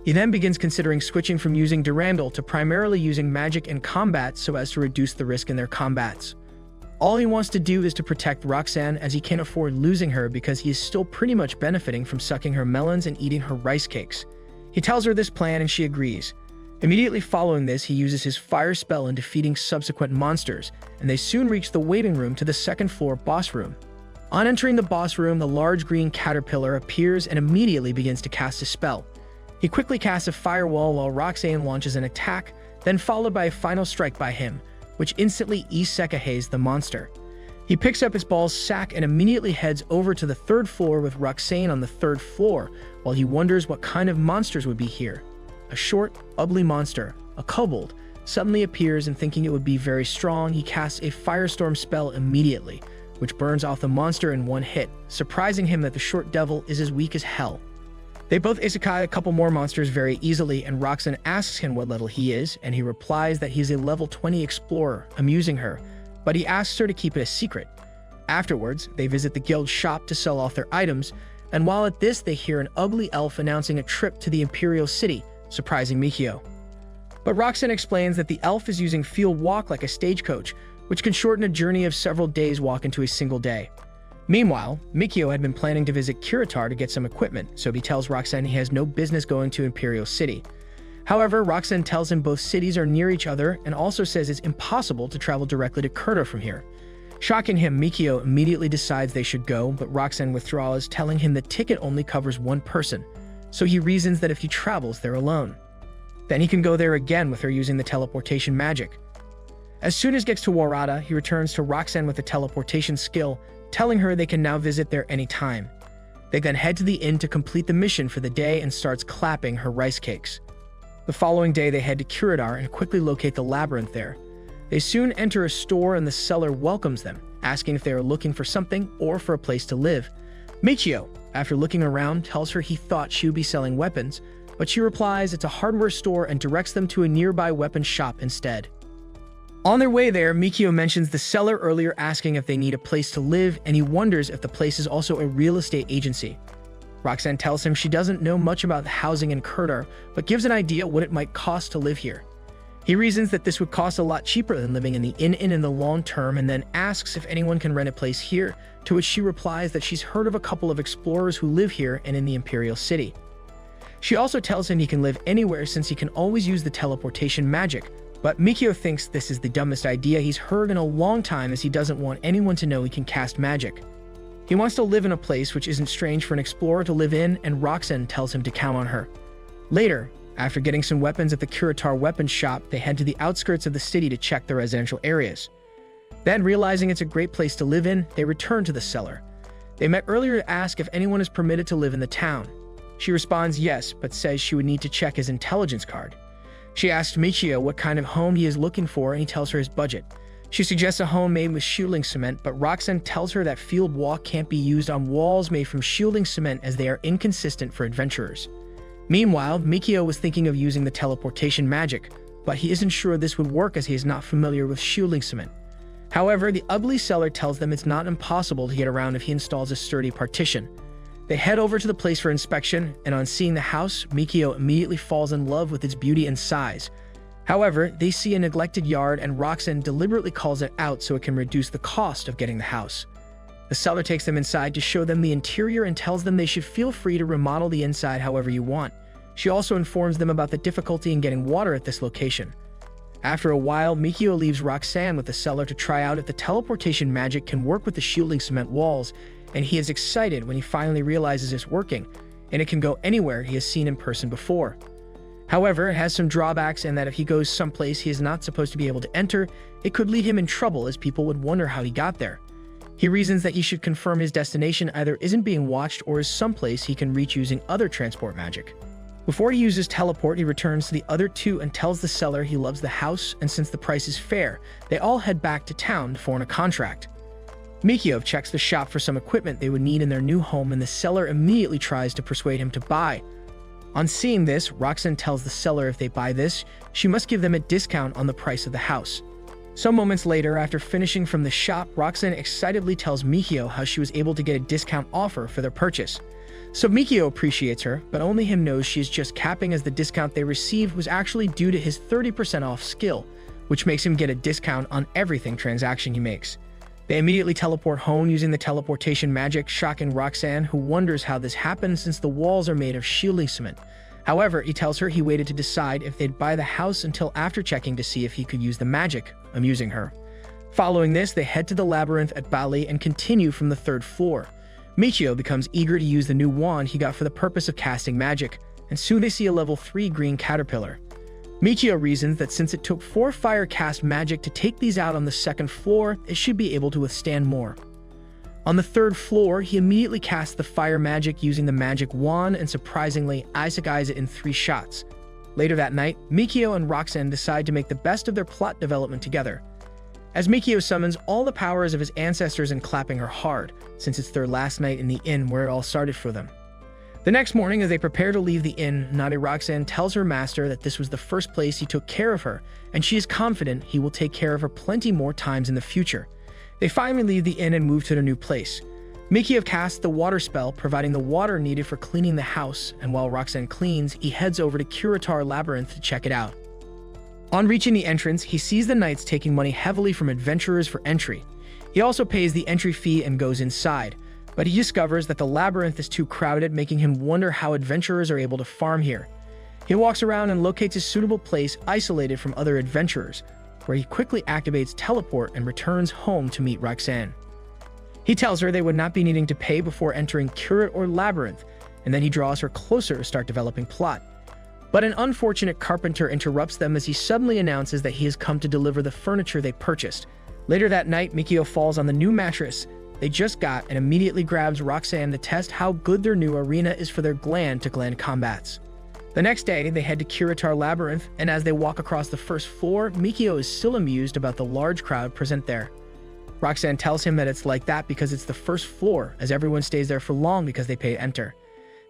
He then begins considering switching from using Durandal to primarily using magic in combat so as to reduce the risk in their combats. All he wants to do is to protect Roxanne as he can't afford losing her because he is still pretty much benefiting from sucking her melons and eating her rice cakes. He tells her this plan and she agrees. Immediately following this, he uses his fire spell in defeating subsequent monsters, and they soon reach the waiting room to the second floor boss room. On entering the boss room, the large green caterpillar appears and immediately begins to cast a spell. He quickly casts a firewall while Roxanne launches an attack, then followed by a final strike by him, which instantly isekai's the monster. He picks up his ball sack and immediately heads over to the third floor with Roxanne on the third floor, while he wonders what kind of monsters would be here. A short, ugly monster, a kobold, suddenly appears and thinking it would be very strong, he casts a firestorm spell immediately, which burns off the monster in one hit, surprising him that the short devil is as weak as hell. They both isekai a couple more monsters very easily, and Roxanne asks him what level he is, and he replies that he's a level 20 explorer, amusing her, but he asks her to keep it a secret. Afterwards, they visit the guild shop to sell off their items, and while at this, they hear an ugly elf announcing a trip to the Imperial City, surprising Mikio. But Roxanne explains that the elf is using field walk like a stagecoach, which can shorten a journey of several days walk into a single day. Meanwhile, Mikio had been planning to visit Kiritar to get some equipment, so he tells Roxanne he has no business going to Imperial City. However, Roxanne tells him both cities are near each other and also says it's impossible to travel directly to Kiritar from here. Shocking him, Mikio immediately decides they should go, but Roxanne withdraws, telling him the ticket only covers one person, so he reasons that if he travels, they're alone. Then he can go there again with her using the teleportation magic. As soon as he gets to Warada, he returns to Roxanne with the teleportation skill, telling her they can now visit there anytime. They then head to the inn to complete the mission for the day and starts clapping her rice cakes. The following day, they head to Kiridar and quickly locate the labyrinth there. They soon enter a store and the seller welcomes them, asking if they are looking for something or for a place to live. Michio, after looking around, tells her he thought she would be selling weapons, but she replies it's a hardware store and directs them to a nearby weapon shop instead. On their way there, Mikio mentions the seller earlier asking if they need a place to live, and he wonders if the place is also a real estate agency. Roxanne tells him she doesn't know much about housing in Kurdar, but gives an idea what it might cost to live here. He reasons that this would cost a lot cheaper than living in the inn in the long term, and then asks if anyone can rent a place here, to which she replies that she's heard of a couple of explorers who live here and in the Imperial City. She also tells him he can live anywhere since he can always use the teleportation magic, but Mikio thinks this is the dumbest idea he's heard in a long time as he doesn't want anyone to know he can cast magic. He wants to live in a place which isn't strange for an explorer to live in, and Roxanne tells him to count on her. Later, after getting some weapons at the Kiritar weapons shop, they head to the outskirts of the city to check the residential areas. Then, realizing it's a great place to live in, they return to the seller. They met earlier to ask if anyone is permitted to live in the town. She responds yes, but says she would need to check his intelligence card. She asks Michio what kind of home he is looking for, and he tells her his budget. She suggests a home made with shielding cement, but Roxanne tells her that field walk can't be used on walls made from shielding cement as they are inconsistent for adventurers. Meanwhile, Mikio was thinking of using the teleportation magic, but he isn't sure this would work as he is not familiar with shielding cement. However, the ugly seller tells them it's not impossible to get around if he installs a sturdy partition. They head over to the place for inspection, and on seeing the house, Mikio immediately falls in love with its beauty and size. However, they see a neglected yard and Roxanne deliberately calls it out so it can reduce the cost of getting the house. The seller takes them inside to show them the interior and tells them they should feel free to remodel the inside however you want. She also informs them about the difficulty in getting water at this location. After a while, Mikio leaves Roxanne with the seller to try out if the teleportation magic can work with the shielding cement walls, and he is excited when he finally realizes it's working, and it can go anywhere he has seen in person before. However, it has some drawbacks in that if he goes someplace he is not supposed to be able to enter, it could lead him in trouble as people would wonder how he got there. He reasons that he should confirm his destination either isn't being watched or is someplace he can reach using other transport magic. Before he uses teleport, he returns to the other two and tells the seller he loves the house, and since the price is fair, they all head back to town to form a contract. Mikio checks the shop for some equipment they would need in their new home, and the seller immediately tries to persuade him to buy. On seeing this, Roxanne tells the seller if they buy this, she must give them a discount on the price of the house. Some moments later, after finishing from the shop, Roxanne excitedly tells Mikio how she was able to get a discount offer for their purchase. So Mikio appreciates her, but only him knows she is just capping, as the discount they received was actually due to his 30% off skill, which makes him get a discount on everything transaction he makes. They immediately teleport home using the teleportation magic, shocking Roxanne, who wonders how this happened since the walls are made of shielding cement. However, he tells her he waited to decide if they'd buy the house until after checking to see if he could use the magic, amusing her. Following this, they head to the labyrinth at Bali and continue from the 3rd floor. Michio becomes eager to use the new wand he got for the purpose of casting magic, and soon they see a level 3 green caterpillar. Michio reasons that since it took 4 fire cast magic to take these out on the 2nd floor, it should be able to withstand more. On the 3rd floor, he immediately casts the fire magic using the magic wand, and surprisingly, isekais it in 3 shots. Later that night, Mikio and Roxanne decide to make the best of their plot development together. As Mikio summons all the powers of his ancestors and clapping her hard, since it's their last night in the inn where it all started for them. The next morning, as they prepare to leave the inn, Nade Roxanne tells her master that this was the first place he took care of her, and she is confident he will take care of her plenty more times in the future. They finally leave the inn and move to their new place. Mikio casts the water spell, providing the water needed for cleaning the house, and while Roxanne cleans, he heads over to Kiritar Labyrinth to check it out. On reaching the entrance, he sees the knights taking money heavily from adventurers for entry. He also pays the entry fee and goes inside, but he discovers that the labyrinth is too crowded, making him wonder how adventurers are able to farm here. He walks around and locates a suitable place isolated from other adventurers, where he quickly activates teleport and returns home to meet Roxanne. He tells her they would not be needing to pay before entering Curate or Labyrinth, and then he draws her closer to start developing plot. But an unfortunate carpenter interrupts them as he suddenly announces that he has come to deliver the furniture they purchased. Later that night, Mikio falls on the new mattress they just got and immediately grabs Roxanne to test how good their new arena is for their gland-to-gland combats. The next day, they head to Kiritar Labyrinth, and as they walk across the 1st floor, Mikio is still amused about the large crowd present there. Roxanne tells him that it's like that because it's the 1st floor, as everyone stays there for long because they pay to enter.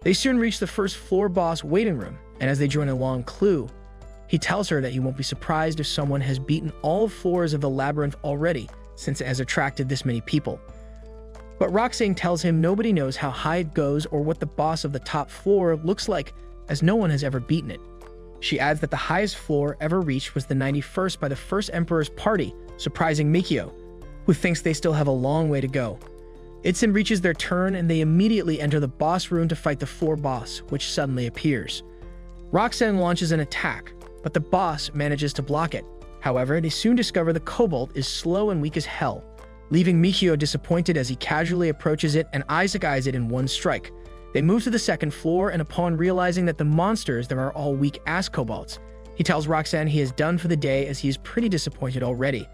They soon reach the 1st floor boss waiting room, and as they join a long clue, he tells her that he won't be surprised if someone has beaten all floors of the labyrinth already, since it has attracted this many people. But Roxanne tells him nobody knows how high it goes or what the boss of the top floor looks like, as no one has ever beaten it. She adds that the highest floor ever reached was the 91st by the 1st Emperor's party, surprising Mikio, who thinks they still have a long way to go. It soon reaches their turn, and they immediately enter the boss room to fight the floor boss, which suddenly appears. Roxanne launches an attack, but the boss manages to block it. However, they soon discover the kobold is slow and weak as hell, leaving Mikio disappointed as he casually approaches it and isekais it in one strike. They move to the 2nd floor, and upon realizing that the monsters there are all weak-ass kobolds, he tells Roxanne he is done for the day as he is pretty disappointed already.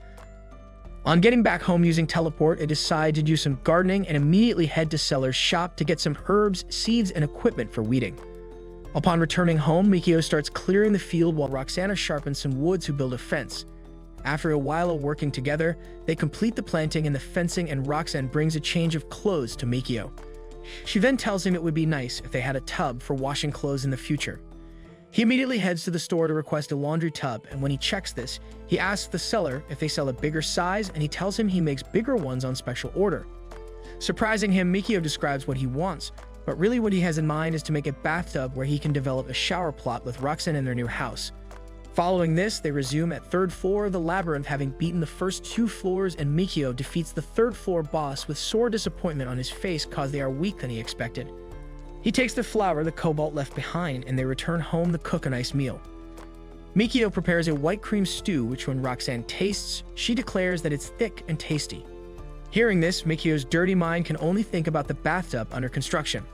On getting back home using teleport, they decide to do some gardening and immediately head to Seller's shop to get some herbs, seeds, and equipment for weeding. Upon returning home, Mikio starts clearing the field while Roxana sharpens some wood to build a fence. After a while of working together, they complete the planting and the fencing, and Roxanne brings a change of clothes to Mikio. She then tells him it would be nice if they had a tub for washing clothes in the future. He immediately heads to the store to request a laundry tub, and when he checks this, he asks the seller if they sell a bigger size, and he tells him he makes bigger ones on special order. Surprising him, Mikio describes what he wants, but really what he has in mind is to make a bathtub where he can develop a shower plot with Roxanne in their new house. Following this, they resume at 3rd floor of the labyrinth, having beaten the first 2 floors, and Mikio defeats the 3rd floor boss with sore disappointment on his face cause they are weaker than he expected. He takes the flour the kobold left behind, and they return home to cook a nice meal. Mikio prepares a white cream stew, which when Roxanne tastes, she declares that it's thick and tasty. Hearing this, Mikio's dirty mind can only think about the bathtub under construction.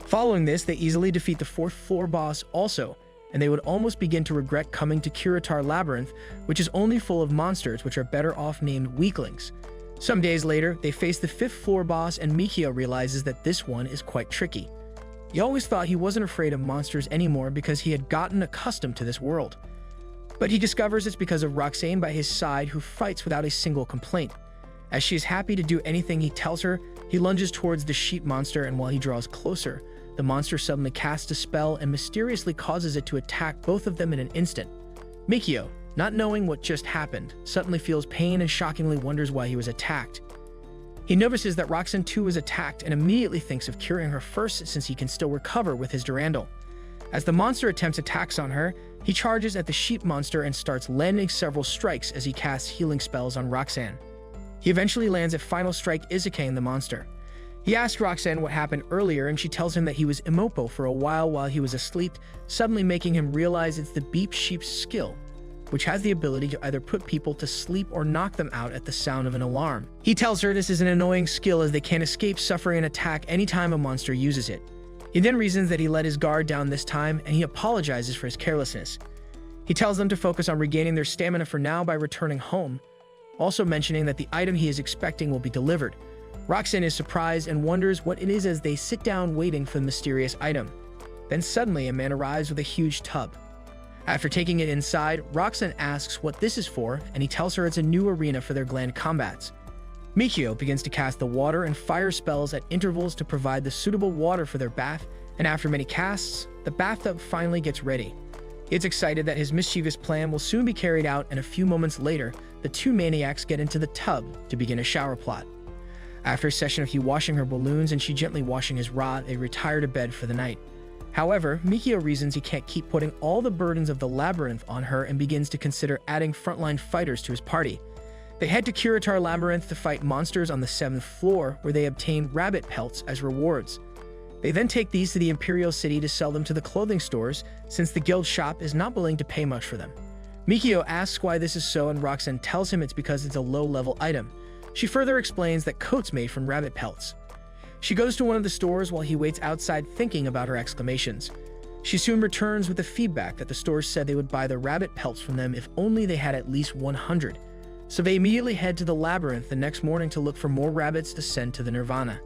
Following this, they easily defeat the 4th floor boss also, and they would almost begin to regret coming to Kiritar Labyrinth, which is only full of monsters which are better off named weaklings. Some days later, they face the 5th floor boss, and Mikio realizes that this one is quite tricky. He always thought he wasn't afraid of monsters anymore because he had gotten accustomed to this world. But he discovers it's because of Roxane by his side, who fights without a single complaint. As she is happy to do anything he tells her, he lunges towards the sheep monster, and while he draws closer, the monster suddenly casts a spell and mysteriously causes it to attack both of them in an instant. Mikio, not knowing what just happened, suddenly feels pain and shockingly wonders why he was attacked. He notices that Roxane too was attacked and immediately thinks of curing her first, since he can still recover with his Durandal. As the monster attempts attacks on her, he charges at the sheep monster and starts landing several strikes as he casts healing spells on Roxane. He eventually lands a final strike Izukaying the monster. He asks Roxane what happened earlier, and she tells him that he was immopo for a while he was asleep, suddenly making him realize it's the beep sheep's skill, which has the ability to either put people to sleep or knock them out at the sound of an alarm. He tells her this is an annoying skill as they can't escape suffering an attack anytime a monster uses it. He then reasons that he let his guard down this time, and he apologizes for his carelessness. He tells them to focus on regaining their stamina for now by returning home, also mentioning that the item he is expecting will be delivered. Roxane is surprised and wonders what it is as they sit down waiting for the mysterious item. Then suddenly a man arrives with a huge tub. After taking it inside, Roxane asks what this is for, and he tells her it's a new arena for their gland combats. Mikio begins to cast the water and fire spells at intervals to provide the suitable water for their bath, and after many casts, the bathtub finally gets ready. He is excited that his mischievous plan will soon be carried out, and a few moments later, the two maniacs get into the tub to begin a shower plot. After a session of he washing her balloons and she gently washing his rod, they retire to bed for the night. However, Mikio reasons he can't keep putting all the burdens of the labyrinth on her and begins to consider adding frontline fighters to his party. They head to Kiritar Labyrinth to fight monsters on the 7th floor, where they obtain rabbit pelts as rewards. They then take these to the Imperial City to sell them to the clothing stores, since the guild shop is not willing to pay much for them. Mikio asks why this is so, and Roxane tells him it's because it's a low-level item. She further explains that coats made from rabbit pelts. She goes to one of the stores while he waits outside thinking about her exclamations. She soon returns with the feedback that the stores said they would buy the rabbit pelts from them if only they had at least 100. So they immediately head to the labyrinth the next morning to look for more rabbits to send to the Nirvana.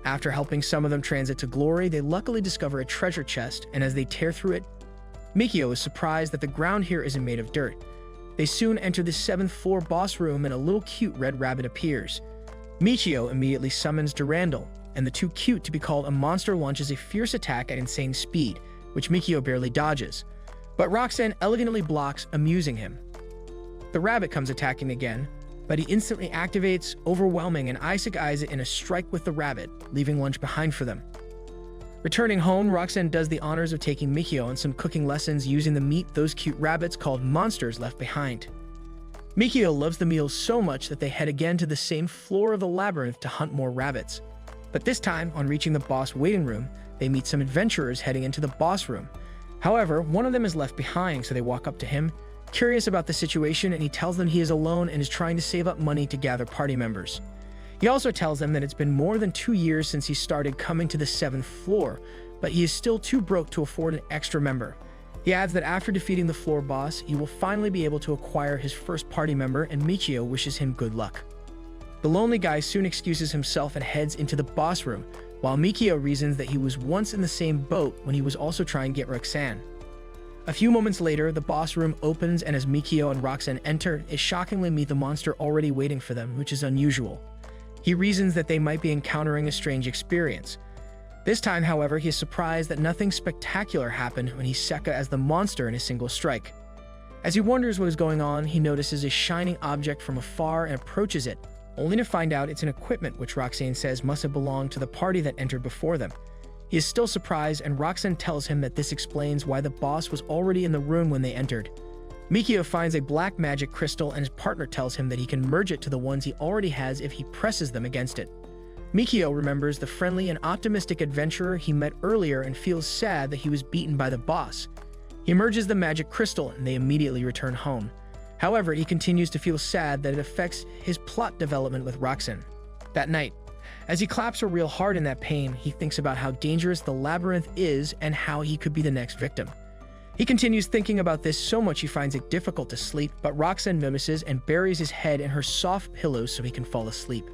After helping some of them transit to glory, they luckily discover a treasure chest, and as they tear through it, Mikio is surprised that the ground here isn't made of dirt. They soon enter the 7th floor boss room, and a little cute red rabbit appears. Mikio immediately summons Durandal, and the too cute to be called a monster launches a fierce attack at insane speed, which Mikio barely dodges. But Roxane elegantly blocks, amusing him. The rabbit comes attacking again, but he instantly activates, overwhelming, and Isaac eyes it in a strike with the rabbit, leaving lunch behind for them. Returning home, Roxane does the honors of taking Mikio on some cooking lessons using the meat those cute rabbits called monsters left behind. Mikio loves the meal so much that they head again to the same floor of the labyrinth to hunt more rabbits. But this time, on reaching the boss waiting room, they meet some adventurers heading into the boss room. However, one of them is left behind, so they walk up to him, curious about the situation, and he tells them he is alone and is trying to save up money to gather party members. He also tells them that it's been more than 2 years since he started coming to the 7th floor, but he is still too broke to afford an extra member. He adds that after defeating the floor boss, he will finally be able to acquire his first party member, and Mikio wishes him good luck. The lonely guy soon excuses himself and heads into the boss room, while Mikio reasons that he was once in the same boat when he was also trying to get Roxane. A few moments later, the boss room opens, and as Mikio and Roxane enter, they shockingly meet the monster already waiting for them, which is unusual. He reasons that they might be encountering a strange experience. This time, however, he is surprised that nothing spectacular happened when he Sekka as the monster in a single strike. As he wonders what is going on, he notices a shining object from afar and approaches it, only to find out it's an equipment which Roxane says must have belonged to the party that entered before them. He is still surprised, and Roxane tells him that this explains why the boss was already in the room when they entered. Mikio finds a black magic crystal, and his partner tells him that he can merge it to the ones he already has if he presses them against it. Mikio remembers the friendly and optimistic adventurer he met earlier and feels sad that he was beaten by the boss. He merges the magic crystal, and they immediately return home. However, he continues to feel sad that it affects his plot development with Roxane. That night, as he claps her real hard in that pain, he thinks about how dangerous the labyrinth is and how he could be the next victim. He continues thinking about this so much he finds it difficult to sleep, but Roxanne notices and buries his head in her soft pillows so he can fall asleep.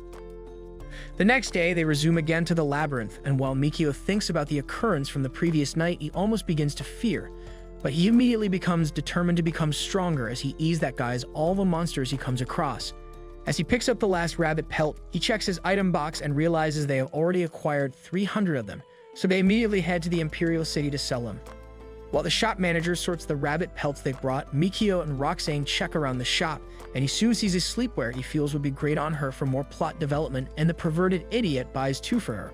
The next day, they resume again to the labyrinth, and while Mikio thinks about the occurrence from the previous night, he almost begins to fear. But he immediately becomes determined to become stronger as he ease that guy's all the monsters he comes across. As he picks up the last rabbit pelt, he checks his item box and realizes they have already acquired 300 of them, so they immediately head to the Imperial City to sell them. While the shop manager sorts the rabbit pelts they brought, Mikio and Roxanne check around the shop, and he soon sees his sleepwear he feels would be great on her for more plot development, and the perverted idiot buys 2 for her.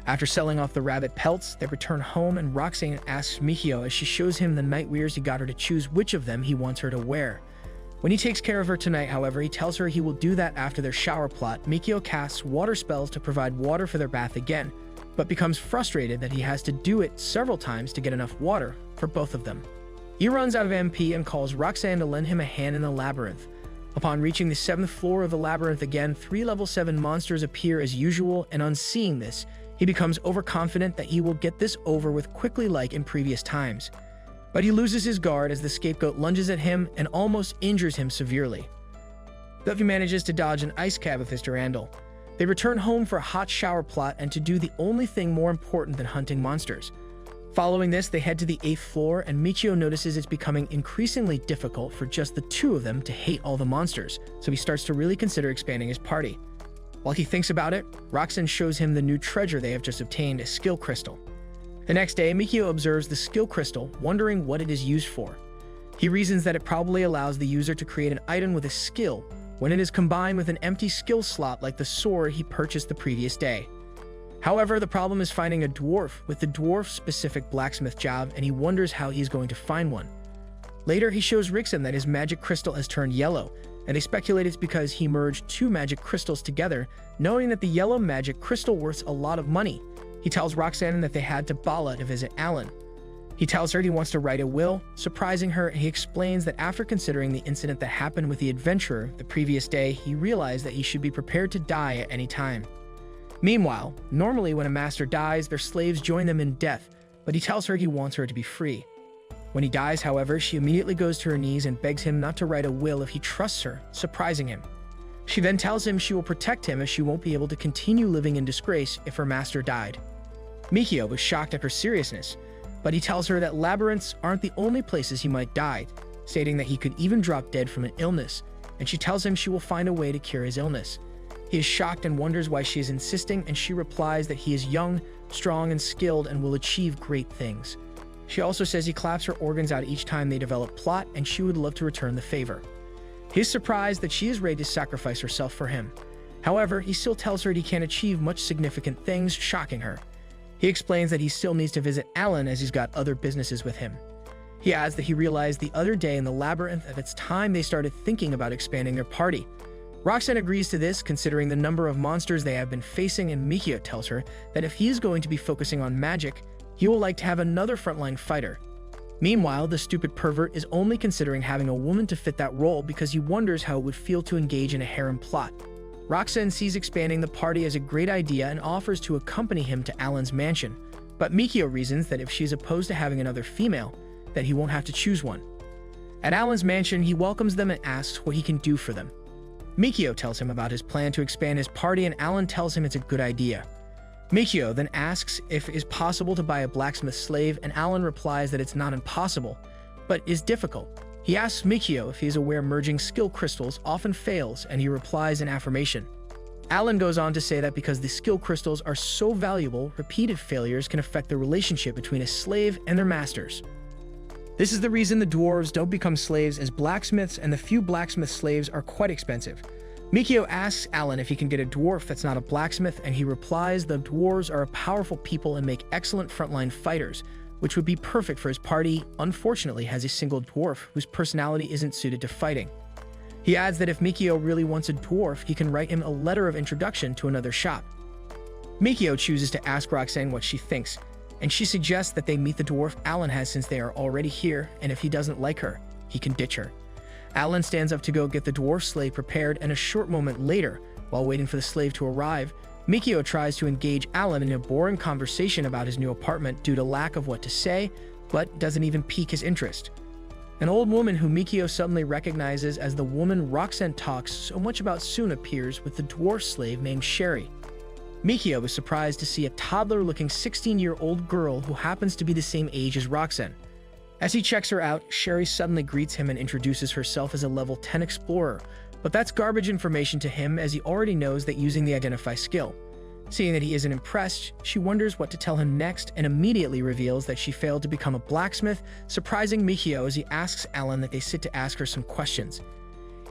After selling off the rabbit pelts, they return home, and Roxanne asks Mikio as she shows him the nightwears he got her to choose which of them he wants her to wear. When he takes care of her tonight, however, he tells her he will do that after their shower plot. Mikio casts water spells to provide water for their bath again, but becomes frustrated that he has to do it several times to get enough water for both of them. He runs out of MP and calls Roxanne to lend him a hand in the labyrinth. Upon reaching the 7th floor of the labyrinth again, 3 level 7 monsters appear as usual, and on seeing this, he becomes overconfident that he will get this over with quickly like in previous times. But he loses his guard as the scapegoat lunges at him and almost injures him severely. Duffy manages to dodge an ice cab with his Durandal. They return home for a hot shower plot and to do the only thing more important than hunting monsters. Following this, they head to the 8th floor, and Michio notices it's becoming increasingly difficult for just the 2 of them to hate all the monsters, so he starts to really consider expanding his party. While he thinks about it, Roxanne shows him the new treasure they have just obtained, a skill crystal. The next day, Mikio observes the skill crystal, wondering what it is used for. He reasons that it probably allows the user to create an item with a skill when it is combined with an empty skill slot like the sword he purchased the previous day. However, the problem is finding a dwarf with the dwarf-specific blacksmith job, and he wonders how he's going to find one. Later, he shows Rixon that his magic crystal has turned yellow, and they speculate it's because he merged 2 magic crystals together, knowing that the yellow magic crystal worths a lot of money. He tells Roxanne that they had to Bala to visit Alan. He tells her he wants to write a will, surprising her, and he explains that after considering the incident that happened with the adventurer the previous day, he realized that he should be prepared to die at any time. Meanwhile, normally when a master dies, their slaves join them in death, but he tells her he wants her to be free. When he dies, however, she immediately goes to her knees and begs him not to write a will if he trusts her, surprising him. She then tells him she will protect him as she won't be able to continue living in disgrace if her master died. Mikio was shocked at her seriousness, but he tells her that labyrinths aren't the only places he might die, stating that he could even drop dead from an illness, and she tells him she will find a way to cure his illness. He is shocked and wonders why she is insisting, and she replies that he is young, strong, and skilled and will achieve great things. She also says he claps her organs out each time they develop plot, and she would love to return the favor. He is surprised that she is ready to sacrifice herself for him. However, he still tells her he can't achieve much significant things, shocking her. He explains that he still needs to visit Alan as he's got other businesses with him. He adds that he realized the other day in the labyrinth that it's time they started thinking about expanding their party. Roxanne agrees to this, considering the number of monsters they have been facing, and Mikio tells her that if he is going to be focusing on magic, he will like to have another frontline fighter. Meanwhile, the stupid pervert is only considering having a woman to fit that role because he wonders how it would feel to engage in a harem plot. Roxanne sees expanding the party as a great idea and offers to accompany him to Alan's mansion, but Mikio reasons that if she is opposed to having another female, that he won't have to choose one. At Alan's mansion, he welcomes them and asks what he can do for them. Mikio tells him about his plan to expand his party, and Alan tells him it's a good idea. Mikio then asks if it is possible to buy a blacksmith slave, and Alan replies that it's not impossible, but is difficult. He asks Mikio if he is aware merging skill crystals often fails, and he replies in affirmation. Alan goes on to say that because the skill crystals are so valuable, repeated failures can affect the relationship between a slave and their masters. This is the reason the dwarves don't become slaves as blacksmiths, and the few blacksmith slaves are quite expensive. Mikio asks Alan if he can get a dwarf that's not a blacksmith, and he replies the dwarves are a powerful people and make excellent frontline fighters, which would be perfect for his party. Unfortunately, has a single dwarf whose personality isn't suited to fighting. He adds that if Mikio really wants a dwarf, he can write him a letter of introduction to another shop. Mikio chooses to ask Roxanne what she thinks, and she suggests that they meet the dwarf Alan has since they are already here, and if he doesn't like her, he can ditch her. Alan stands up to go get the dwarf slave prepared, and a short moment later, while waiting for the slave to arrive, Mikio tries to engage Alan in a boring conversation about his new apartment due to lack of what to say, but doesn't even pique his interest. An old woman who Mikio suddenly recognizes as the woman Roxanne talks so much about soon appears with the dwarf slave named Sherry. Mikio is surprised to see a toddler-looking 16-year-old girl who happens to be the same age as Roxanne. As he checks her out, Sherry suddenly greets him and introduces herself as a level 10 explorer, but that's garbage information to him as he already knows that using the identify skill. Seeing that he isn't impressed, she wonders what to tell him next and immediately reveals that she failed to become a blacksmith, surprising Mikio as he asks Alan that they sit to ask her some questions.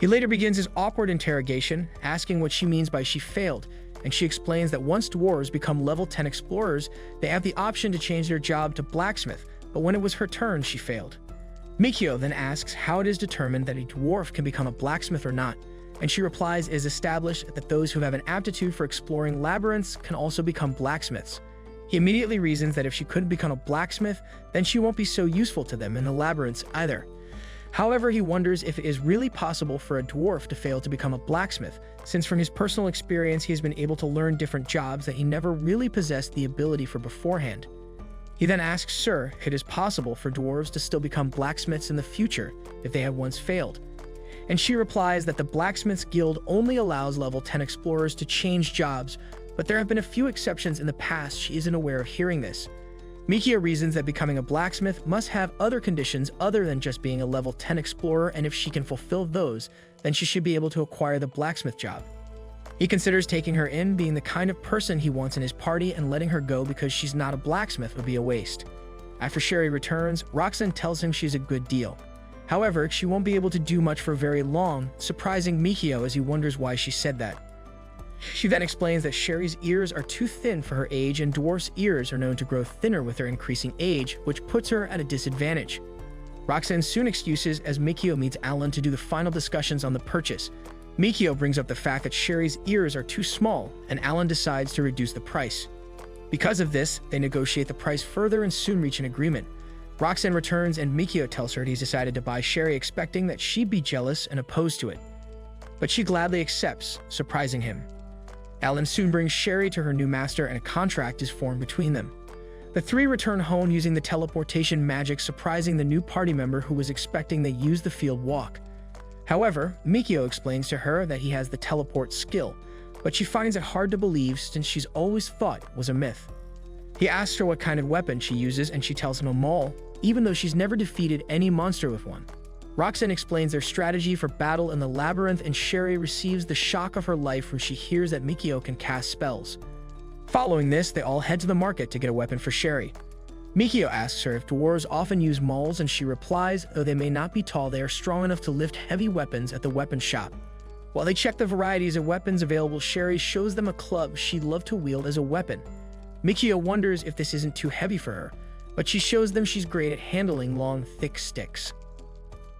He later begins his awkward interrogation, asking what she means by she failed, and she explains that once dwarves become level 10 explorers, they have the option to change their job to blacksmith, but when it was her turn, she failed. Mikio then asks how it is determined that a dwarf can become a blacksmith or not, and she replies it is established that those who have an aptitude for exploring labyrinths can also become blacksmiths. He immediately reasons that if she couldn't become a blacksmith, then she won't be so useful to them in the labyrinths either. However, he wonders if it is really possible for a dwarf to fail to become a blacksmith, since from his personal experience he has been able to learn different jobs that he never really possessed the ability for beforehand. He then asks Sir if it is possible for dwarves to still become blacksmiths in the future if they have once failed. And she replies that the Blacksmiths Guild only allows level 10 explorers to change jobs, but there have been a few exceptions in the past. She isn't aware of hearing this. Mikio reasons that becoming a blacksmith must have other conditions other than just being a level 10 explorer, and if she can fulfill those, then she should be able to acquire the blacksmith job. He considers taking her in, being the kind of person he wants in his party, and letting her go because she's not a blacksmith would be a waste. After Sherry returns, Roxanne tells him she's a good deal. However, she won't be able to do much for very long, surprising Mikio as he wonders why she said that. She then explains that Sherry's ears are too thin for her age, and dwarfs' ears are known to grow thinner with their increasing age, which puts her at a disadvantage. Roxanne soon excuses as Mikio meets Alan to do the final discussions on the purchase. Mikio brings up the fact that Sherry's ears are too small, and Alan decides to reduce the price. Because of this, they negotiate the price further and soon reach an agreement. Roxanne returns and Mikio tells her he's decided to buy Sherry, expecting that she'd be jealous and opposed to it. But she gladly accepts, surprising him. Alan soon brings Sherry to her new master and a contract is formed between them. The three return home using the teleportation magic, surprising the new party member who was expecting they use the field walk. However, Mikio explains to her that he has the teleport skill, but she finds it hard to believe since she's always thought it was a myth. He asks her what kind of weapon she uses and she tells him a maul, even though she's never defeated any monster with one. Roxanne explains their strategy for battle in the labyrinth, and Sherry receives the shock of her life when she hears that Mikio can cast spells. Following this, they all head to the market to get a weapon for Sherry. Mikio asks her if dwarves often use mauls, and she replies, though they may not be tall, they are strong enough to lift heavy weapons at the weapon shop. While they check the varieties of weapons available, Sherry shows them a club she'd love to wield as a weapon. Mikio wonders if this isn't too heavy for her, but she shows them she's great at handling long, thick sticks.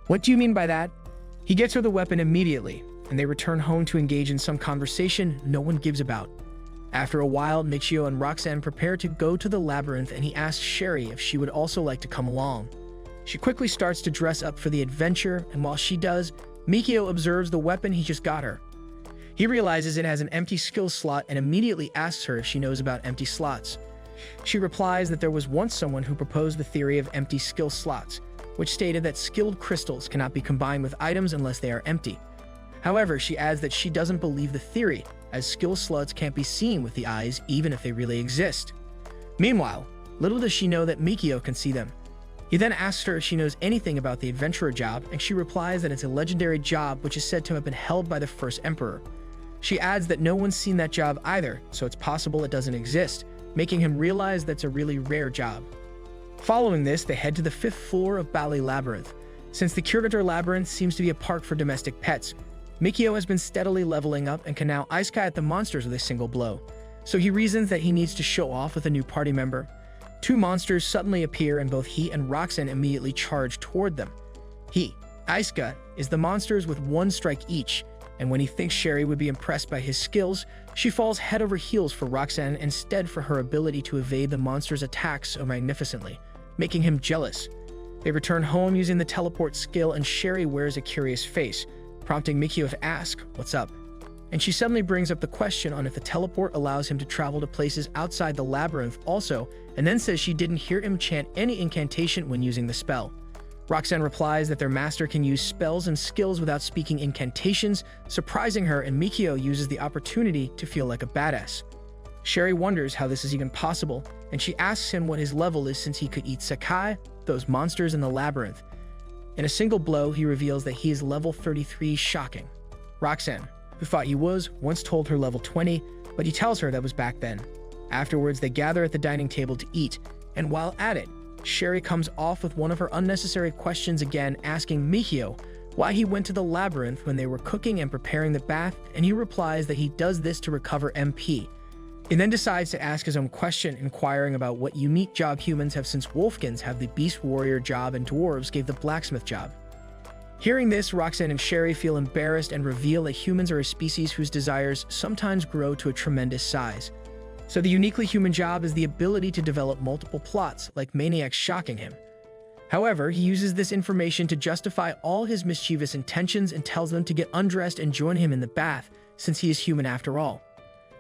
What do you mean by that? He gets her the weapon immediately, and they return home to engage in some conversation no one gives about. After a while, Mikio and Roxanne prepare to go to the labyrinth, and he asks Sherry if she would also like to come along. She quickly starts to dress up for the adventure, and while she does, Mikio observes the weapon he just got her. He realizes it has an empty skill slot and immediately asks her if she knows about empty slots. She replies that there was once someone who proposed the theory of empty skill slots, which stated that skilled crystals cannot be combined with items unless they are empty. However, she adds that she doesn't believe the theory, as skill slots can't be seen with the eyes even if they really exist. Meanwhile, little does she know that Mikio can see them. He then asks her if she knows anything about the adventurer job, and she replies that it's a legendary job which is said to have been held by the first emperor. She adds that no one's seen that job either, so it's possible it doesn't exist, making him realize that's a really rare job. Following this, they head to the 5th floor of Bali Labyrinth. Since the Curator Labyrinth seems to be a park for domestic pets, Mikio has been steadily leveling up and can now ice at the monsters with a single blow. So he reasons that he needs to show off with a new party member. Two monsters suddenly appear and both he and Roxanne immediately charge toward them. Iska, is the monsters with one strike each, and when he thinks Sherry would be impressed by his skills, she falls head over heels for Roxanne instead for her ability to evade the monster's attacks so magnificently, making him jealous. They return home using the teleport skill, and Sherry wears a curious face, prompting Mikio to ask, "What's up?" and she suddenly brings up the question on if the teleport allows him to travel to places outside the labyrinth also, and then says she didn't hear him chant any incantation when using the spell. Roxanne replies that their master can use spells and skills without speaking incantations, surprising her, and Mikio uses the opportunity to feel like a badass. Sherry wonders how this is even possible, and she asks him what his level is since he could eat Sakai, those monsters in the labyrinth. In a single blow, he reveals that he is level 33, shocking. Roxanne, who thought he was, once told her level 20, but he tells her that was back then. Afterwards, they gather at the dining table to eat, and while at it, Sherry comes off with one of her unnecessary questions again, asking Mikio why he went to the labyrinth when they were cooking and preparing the bath, and he replies that he does this to recover MP. He then decides to ask his own question, inquiring about what unique job humans have since Wolfkins have the Beast Warrior job and dwarves gave the blacksmith job. Hearing this, Roxanne and Sherry feel embarrassed and reveal that humans are a species whose desires sometimes grow to a tremendous size. So the uniquely human job is the ability to develop multiple plots, like maniacs shocking him. However, he uses this information to justify all his mischievous intentions and tells them to get undressed and join him in the bath, since he is human after all.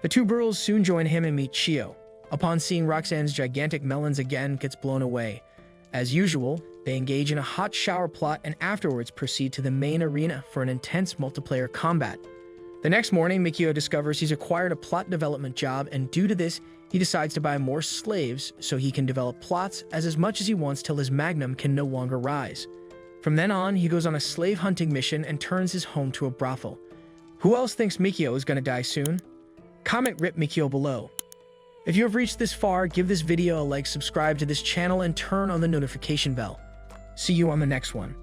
The two girls soon join him and meet Chio. Upon seeing Roxanne's gigantic melons again, gets blown away. As usual, they engage in a hot shower plot and afterwards proceed to the main arena for an intense multiplayer combat. The next morning, Mikio discovers he's acquired a plot development job, and due to this, he decides to buy more slaves so he can develop plots as much as he wants till his magnum can no longer rise. From then on, he goes on a slave hunting mission and turns his home to a brothel. Who else thinks Mikio is going to die soon? Comment "Rip Mikio" below. If you have reached this far, give this video a like, subscribe to this channel, and turn on the notification bell. See you on the next one.